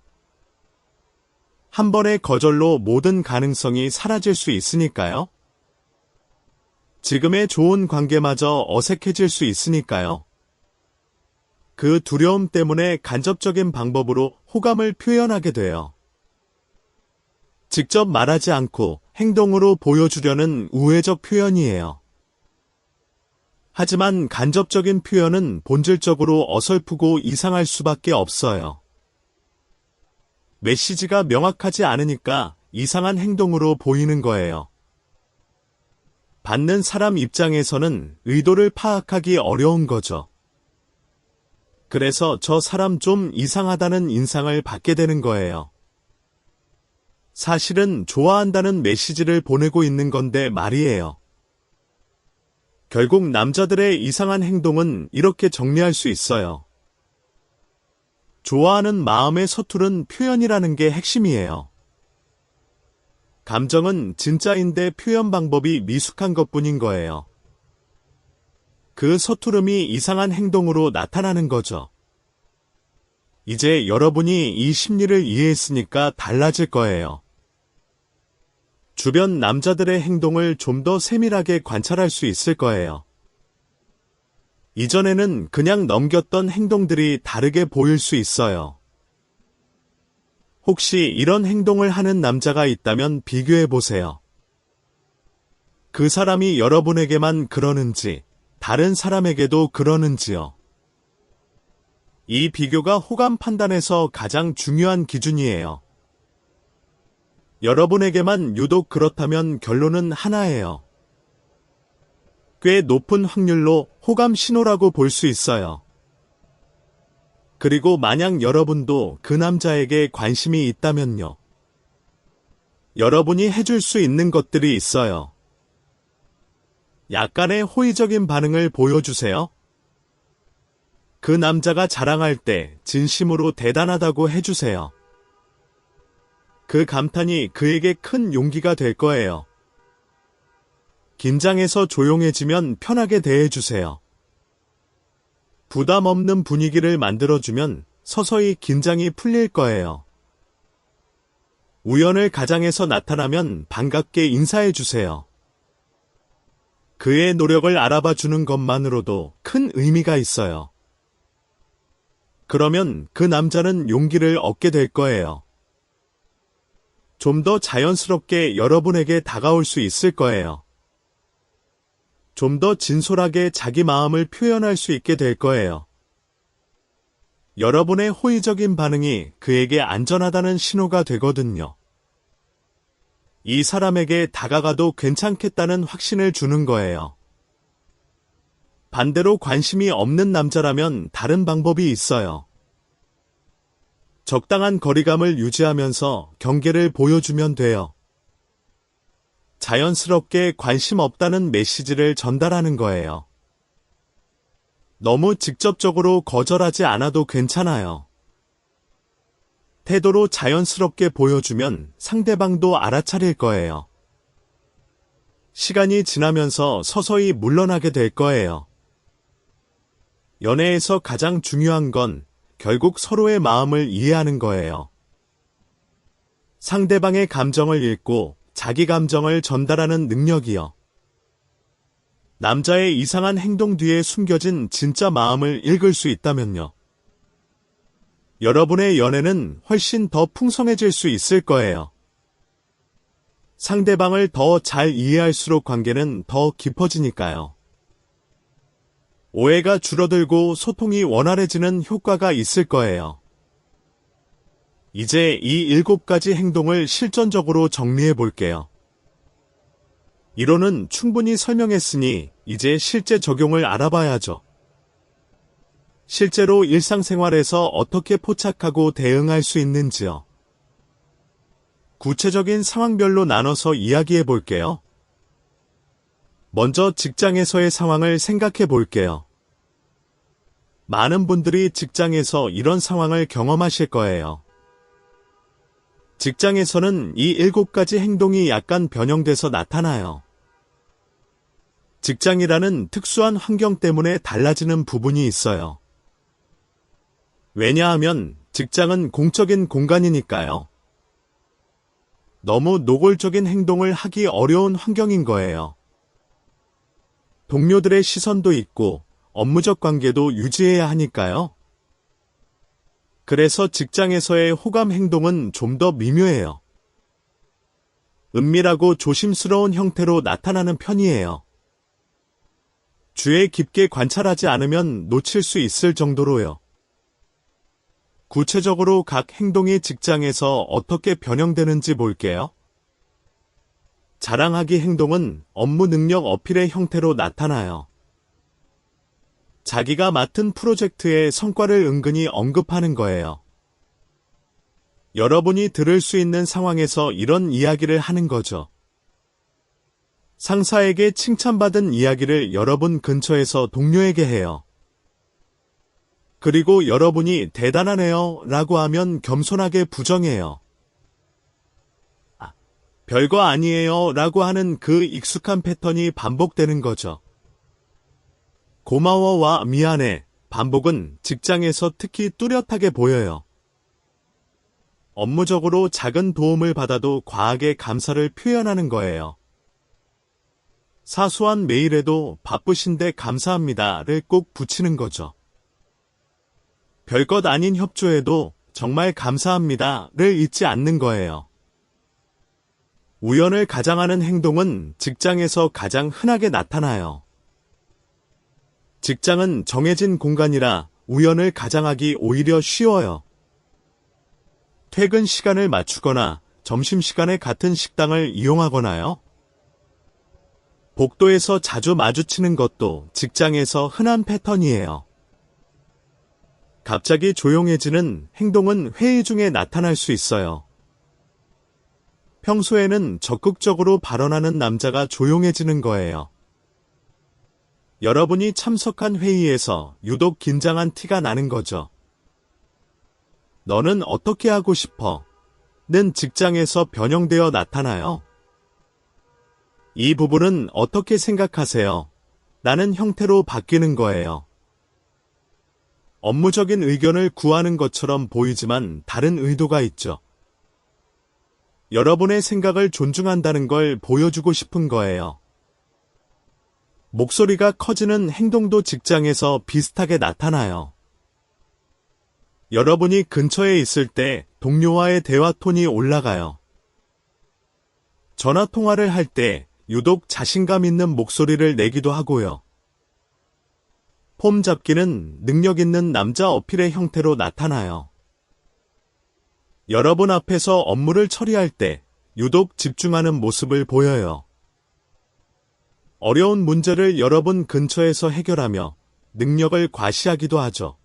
한 번의 거절로 모든 가능성이 사라질 수 있으니까요. 지금의 좋은 관계마저 어색해질 수 있으니까요. 그 두려움 때문에 간접적인 방법으로 호감을 표현하게 돼요. 직접 말하지 않고 행동으로 보여주려는 우회적 표현이에요. 하지만 간접적인 표현은 본질적으로 어설프고 이상할 수밖에 없어요. 메시지가 명확하지 않으니까 이상한 행동으로 보이는 거예요. 받는 사람 입장에서는 의도를 파악하기 어려운 거죠. 그래서 저 사람 좀 이상하다는 인상을 받게 되는 거예요. 사실은 좋아한다는 메시지를 보내고 있는 건데 말이에요. 결국 남자들의 이상한 행동은 이렇게 정리할 수 있어요. 좋아하는 마음의 서투른 표현이라는 게 핵심이에요. 감정은 진짜인데 표현 방법이 미숙한 것뿐인 거예요. 그 서투름이 이상한 행동으로 나타나는 거죠. 이제 여러분이 이 심리를 이해했으니까 달라질 거예요. 주변 남자들의 행동을 좀 더 세밀하게 관찰할 수 있을 거예요. 이전에는 그냥 넘겼던 행동들이 다르게 보일 수 있어요. 혹시 이런 행동을 하는 남자가 있다면 비교해 보세요. 그 사람이 여러분에게만 그러는지, 다른 사람에게도 그러는지요. 이 비교가 호감 판단에서 가장 중요한 기준이에요. 여러분에게만 유독 그렇다면 결론은 하나예요. 꽤 높은 확률로 호감 신호라고 볼 수 있어요. 그리고 만약 여러분도 그 남자에게 관심이 있다면요. 여러분이 해줄 수 있는 것들이 있어요. 약간의 호의적인 반응을 보여주세요. 그 남자가 자랑할 때 진심으로 대단하다고 해주세요. 그 감탄이 그에게 큰 용기가 될 거예요. 긴장해서 조용해지면 편하게 대해주세요. 부담 없는 분위기를 만들어주면 서서히 긴장이 풀릴 거예요. 우연을 가장해서 나타나면 반갑게 인사해주세요. 그의 노력을 알아봐 주는 것만으로도 큰 의미가 있어요. 그러면 그 남자는 용기를 얻게 될 거예요. 좀 더 자연스럽게 여러분에게 다가올 수 있을 거예요. 좀 더 진솔하게 자기 마음을 표현할 수 있게 될 거예요. 여러분의 호의적인 반응이 그에게 안전하다는 신호가 되거든요. 이 사람에게 다가가도 괜찮겠다는 확신을 주는 거예요. 반대로 관심이 없는 남자라면 다른 방법이 있어요. 적당한 거리감을 유지하면서 경계를 보여주면 돼요. 자연스럽게 관심 없다는 메시지를 전달하는 거예요. 너무 직접적으로 거절하지 않아도 괜찮아요. 태도로 자연스럽게 보여주면 상대방도 알아차릴 거예요. 시간이 지나면서 서서히 물러나게 될 거예요. 연애에서 가장 중요한 건 결국 서로의 마음을 이해하는 거예요. 상대방의 감정을 읽고 자기 감정을 전달하는 능력이요. 남자의 이상한 행동 뒤에 숨겨진 진짜 마음을 읽을 수 있다면요. 여러분의 연애는 훨씬 더 풍성해질 수 있을 거예요. 상대방을 더 잘 이해할수록 관계는 더 깊어지니까요. 오해가 줄어들고 소통이 원활해지는 효과가 있을 거예요. 이제 이 7가지 행동을 실전적으로 정리해 볼게요. 이론은 충분히 설명했으니 이제 실제 적용을 알아봐야죠. 실제로 일상생활에서 어떻게 포착하고 대응할 수 있는지요. 구체적인 상황별로 나눠서 이야기해 볼게요. 먼저 직장에서의 상황을 생각해 볼게요. 많은 분들이 직장에서 이런 상황을 경험하실 거예요. 직장에서는 이 7가지 행동이 약간 변형돼서 나타나요. 직장이라는 특수한 환경 때문에 달라지는 부분이 있어요. 왜냐하면 직장은 공적인 공간이니까요. 너무 노골적인 행동을 하기 어려운 환경인 거예요. 동료들의 시선도 있고 업무적 관계도 유지해야 하니까요. 그래서 직장에서의 호감 행동은 좀 더 미묘해요. 은밀하고 조심스러운 형태로 나타나는 편이에요. 주의 깊게 관찰하지 않으면 놓칠 수 있을 정도로요. 구체적으로 각 행동이 직장에서 어떻게 변형되는지 볼게요. 자랑하기 행동은 업무 능력 어필의 형태로 나타나요. 자기가 맡은 프로젝트의 성과를 은근히 언급하는 거예요. 여러분이 들을 수 있는 상황에서 이런 이야기를 하는 거죠. 상사에게 칭찬받은 이야기를 여러분 근처에서 동료에게 해요. 그리고 여러분이 대단하네요 라고 하면 겸손하게 부정해요. 별거 아니에요 라고 하는 그 익숙한 패턴이 반복되는 거죠. 고마워와 미안해, 반복은 직장에서 특히 뚜렷하게 보여요. 업무적으로 작은 도움을 받아도 과하게 감사를 표현하는 거예요. 사소한 메일에도 바쁘신데 감사합니다를 꼭 붙이는 거죠. 별것 아닌 협조에도 정말 감사합니다를 잊지 않는 거예요. 우연을 가장하는 행동은 직장에서 가장 흔하게 나타나요. 직장은 정해진 공간이라 우연을 가장하기 오히려 쉬워요. 퇴근 시간을 맞추거나 점심시간에 같은 식당을 이용하거나요. 복도에서 자주 마주치는 것도 직장에서 흔한 패턴이에요. 갑자기 조용해지는 행동은 회의 중에 나타날 수 있어요. 평소에는 적극적으로 발언하는 남자가 조용해지는 거예요. 여러분이 참석한 회의에서 유독 긴장한 티가 나는 거죠. 너는 어떻게 하고 싶어? 는 직장에서 변형되어 나타나요. 이 부분은 어떻게 생각하세요? 라는 형태로 바뀌는 거예요. 업무적인 의견을 구하는 것처럼 보이지만 다른 의도가 있죠. 여러분의 생각을 존중한다는 걸 보여주고 싶은 거예요. 목소리가 커지는 행동도 직장에서 비슷하게 나타나요. 여러분이 근처에 있을 때 동료와의 대화 톤이 올라가요. 전화 통화를 할 때 유독 자신감 있는 목소리를 내기도 하고요. 폼 잡기는 능력 있는 남자 어필의 형태로 나타나요. 여러분 앞에서 업무를 처리할 때 유독 집중하는 모습을 보여요. 어려운 문제를 여러분 근처에서 해결하며 능력을 과시하기도 하죠.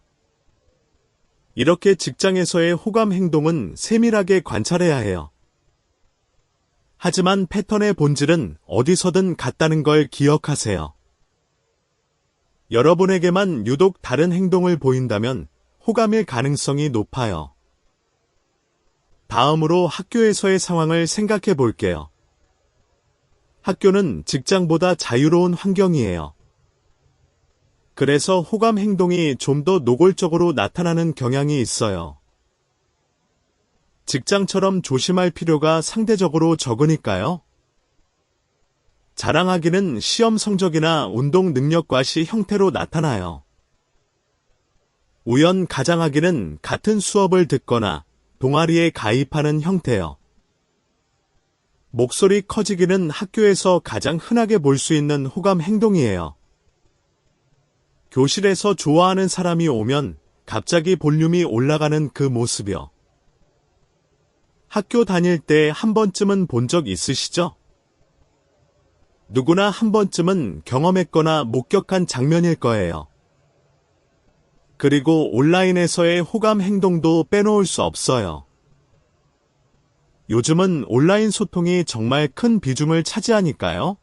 이렇게 직장에서의 호감 행동은 세밀하게 관찰해야 해요. 하지만 패턴의 본질은 어디서든 같다는 걸 기억하세요. 여러분에게만 유독 다른 행동을 보인다면 호감일 가능성이 높아요. 다음으로 학교에서의 상황을 생각해 볼게요. 학교는 직장보다 자유로운 환경이에요. 그래서 호감 행동이 좀 더 노골적으로 나타나는 경향이 있어요. 직장처럼 조심할 필요가 상대적으로 적으니까요. 자랑하기는 시험 성적이나 운동 능력 과시 형태로 나타나요. 우연 가장하기는 같은 수업을 듣거나 동아리에 가입하는 형태요. 목소리 커지기는 학교에서 가장 흔하게 볼 수 있는 호감 행동이에요. 교실에서 좋아하는 사람이 오면 갑자기 볼륨이 올라가는 그 모습이요. 학교 다닐 때 한 번쯤은 본 적 있으시죠? 누구나 한 번쯤은 경험했거나 목격한 장면일 거예요. 그리고 온라인에서의 호감 행동도 빼놓을 수 없어요. 요즘은 온라인 소통이 정말 큰 비중을 차지하니까요.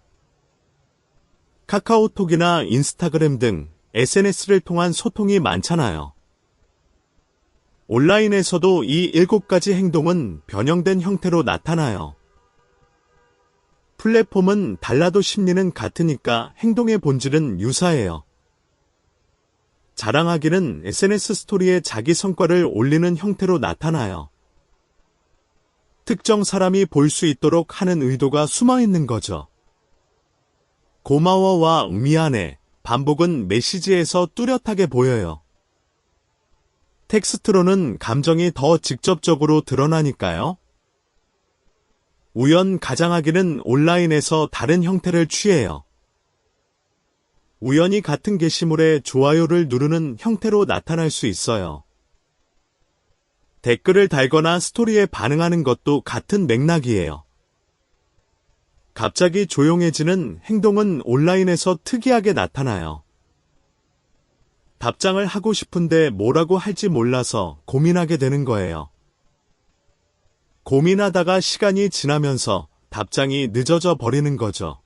카카오톡이나 인스타그램 등 SNS를 통한 소통이 많잖아요. 온라인에서도 이 7가지 행동은 변형된 형태로 나타나요. 플랫폼은 달라도 심리는 같으니까 행동의 본질은 유사해요. 자랑하기는 SNS 스토리에 자기 성과를 올리는 형태로 나타나요. 특정 사람이 볼 수 있도록 하는 의도가 숨어 있는 거죠. 고마워와 미안해, 반복은 메시지에서 뚜렷하게 보여요. 텍스트로는 감정이 더 직접적으로 드러나니까요. 우연 가장하기는 온라인에서 다른 형태를 취해요. 우연히 같은 게시물에 좋아요를 누르는 형태로 나타날 수 있어요. 댓글을 달거나 스토리에 반응하는 것도 같은 맥락이에요. 갑자기 조용해지는 행동은 온라인에서 특이하게 나타나요. 답장을 하고 싶은데 뭐라고 할지 몰라서 고민하게 되는 거예요. 고민하다가 시간이 지나면서 답장이 늦어져 버리는 거죠.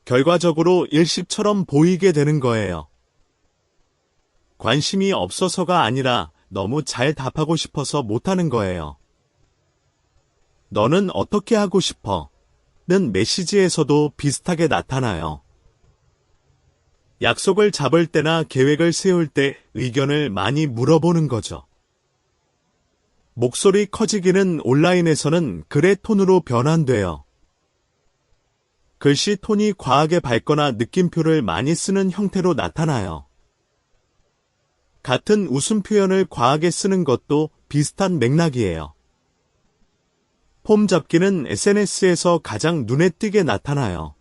결과적으로 일식처럼 보이게 되는 거예요. 관심이 없어서가 아니라 너무 잘 답하고 싶어서 못하는 거예요. 너는 어떻게 하고 싶어? 는 메시지에서도 비슷하게 나타나요. 약속을 잡을 때나 계획을 세울 때 의견을 많이 물어보는 거죠. 목소리 커지기는 온라인에서는 글의 톤으로 변환돼요. 글씨 톤이 과하게 밝거나 느낌표를 많이 쓰는 형태로 나타나요. 같은 웃음 표현을 과하게 쓰는 것도 비슷한 맥락이에요. 폼 잡기는 SNS에서 가장 눈에 띄게 나타나요.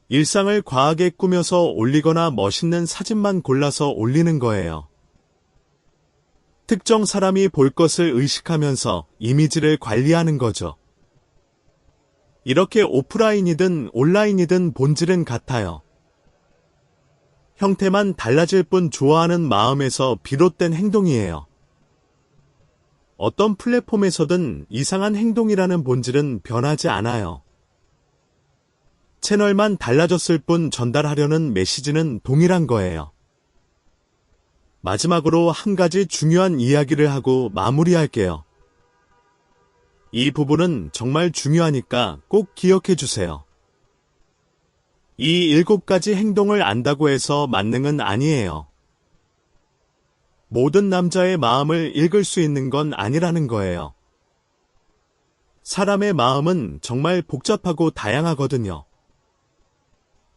일상을 과하게 꾸며서 올리거나 멋있는 사진만 골라서 올리는 거예요. 특정 사람이 볼 것을 의식하면서 이미지를 관리하는 거죠. 이렇게 오프라인이든 온라인이든 본질은 같아요. 형태만 달라질 뿐 좋아하는 마음에서 비롯된 행동이에요. 어떤 플랫폼에서든 이상한 행동이라는 본질은 변하지 않아요. 채널만 달라졌을 뿐 전달하려는 메시지는 동일한 거예요. 마지막으로 한 가지 중요한 이야기를 하고 마무리할게요. 이 부분은 정말 중요하니까 꼭 기억해 주세요. 이 7가지 행동을 안다고 해서 만능은 아니에요. 모든 남자의 마음을 읽을 수 있는 건 아니라는 거예요. 사람의 마음은 정말 복잡하고 다양하거든요.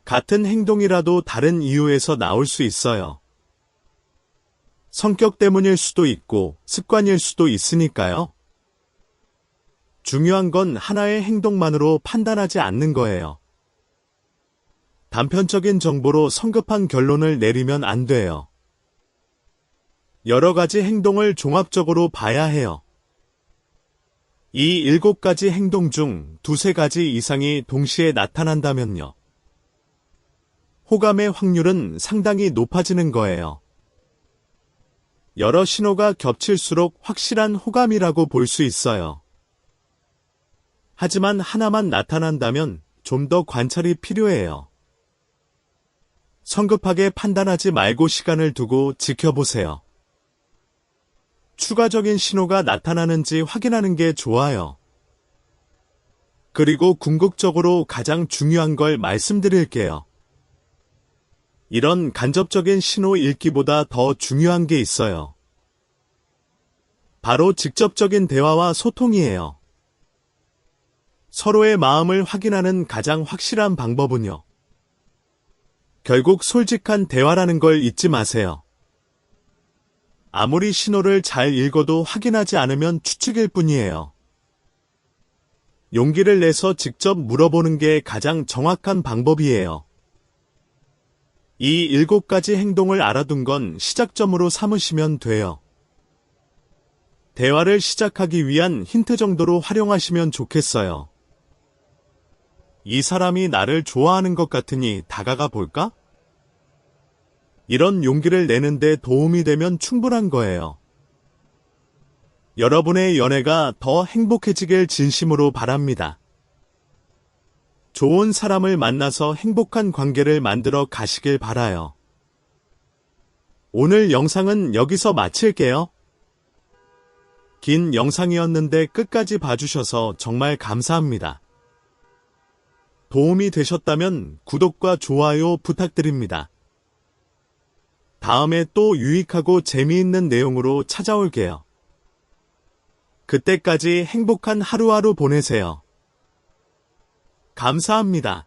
같은 행동이라도 다른 이유에서 나올 수 있어요. 성격 때문일 수도 있고 습관일 수도 있으니까요. 중요한 건 하나의 행동만으로 판단하지 않는 거예요. 단편적인 정보로 성급한 결론을 내리면 안 돼요. 여러 가지 행동을 종합적으로 봐야 해요. 이 7가지 행동 중 2-3가지 이상이 동시에 나타난다면요. 호감의 확률은 상당히 높아지는 거예요. 여러 신호가 겹칠수록 확실한 호감이라고 볼 수 있어요. 하지만 하나만 나타난다면 좀 더 관찰이 필요해요. 성급하게 판단하지 말고 시간을 두고 지켜보세요. 추가적인 신호가 나타나는지 확인하는 게 좋아요. 그리고 궁극적으로 가장 중요한 걸 말씀드릴게요. 이런 간접적인 신호 읽기보다 더 중요한 게 있어요. 바로 직접적인 대화와 소통이에요. 서로의 마음을 확인하는 가장 확실한 방법은요. 결국 솔직한 대화라는 걸 잊지 마세요. 아무리 신호를 잘 읽어도 확인하지 않으면 추측일 뿐이에요. 용기를 내서 직접 물어보는 게 가장 정확한 방법이에요. 이 7가지 행동을 알아둔 건 시작점으로 삼으시면 돼요. 대화를 시작하기 위한 힌트 정도로 활용하시면 좋겠어요. 이 사람이 나를 좋아하는 것 같으니 다가가 볼까? 이런 용기를 내는데 도움이 되면 충분한 거예요. 여러분의 연애가 더 행복해지길 진심으로 바랍니다. 좋은 사람을 만나서 행복한 관계를 만들어 가시길 바라요. 오늘 영상은 여기서 마칠게요. 긴 영상이었는데 끝까지 봐주셔서 정말 감사합니다. 도움이 되셨다면 구독과 좋아요 부탁드립니다. 다음에 또 유익하고 재미있는 내용으로 찾아올게요. 그때까지 행복한 하루하루 보내세요. 감사합니다.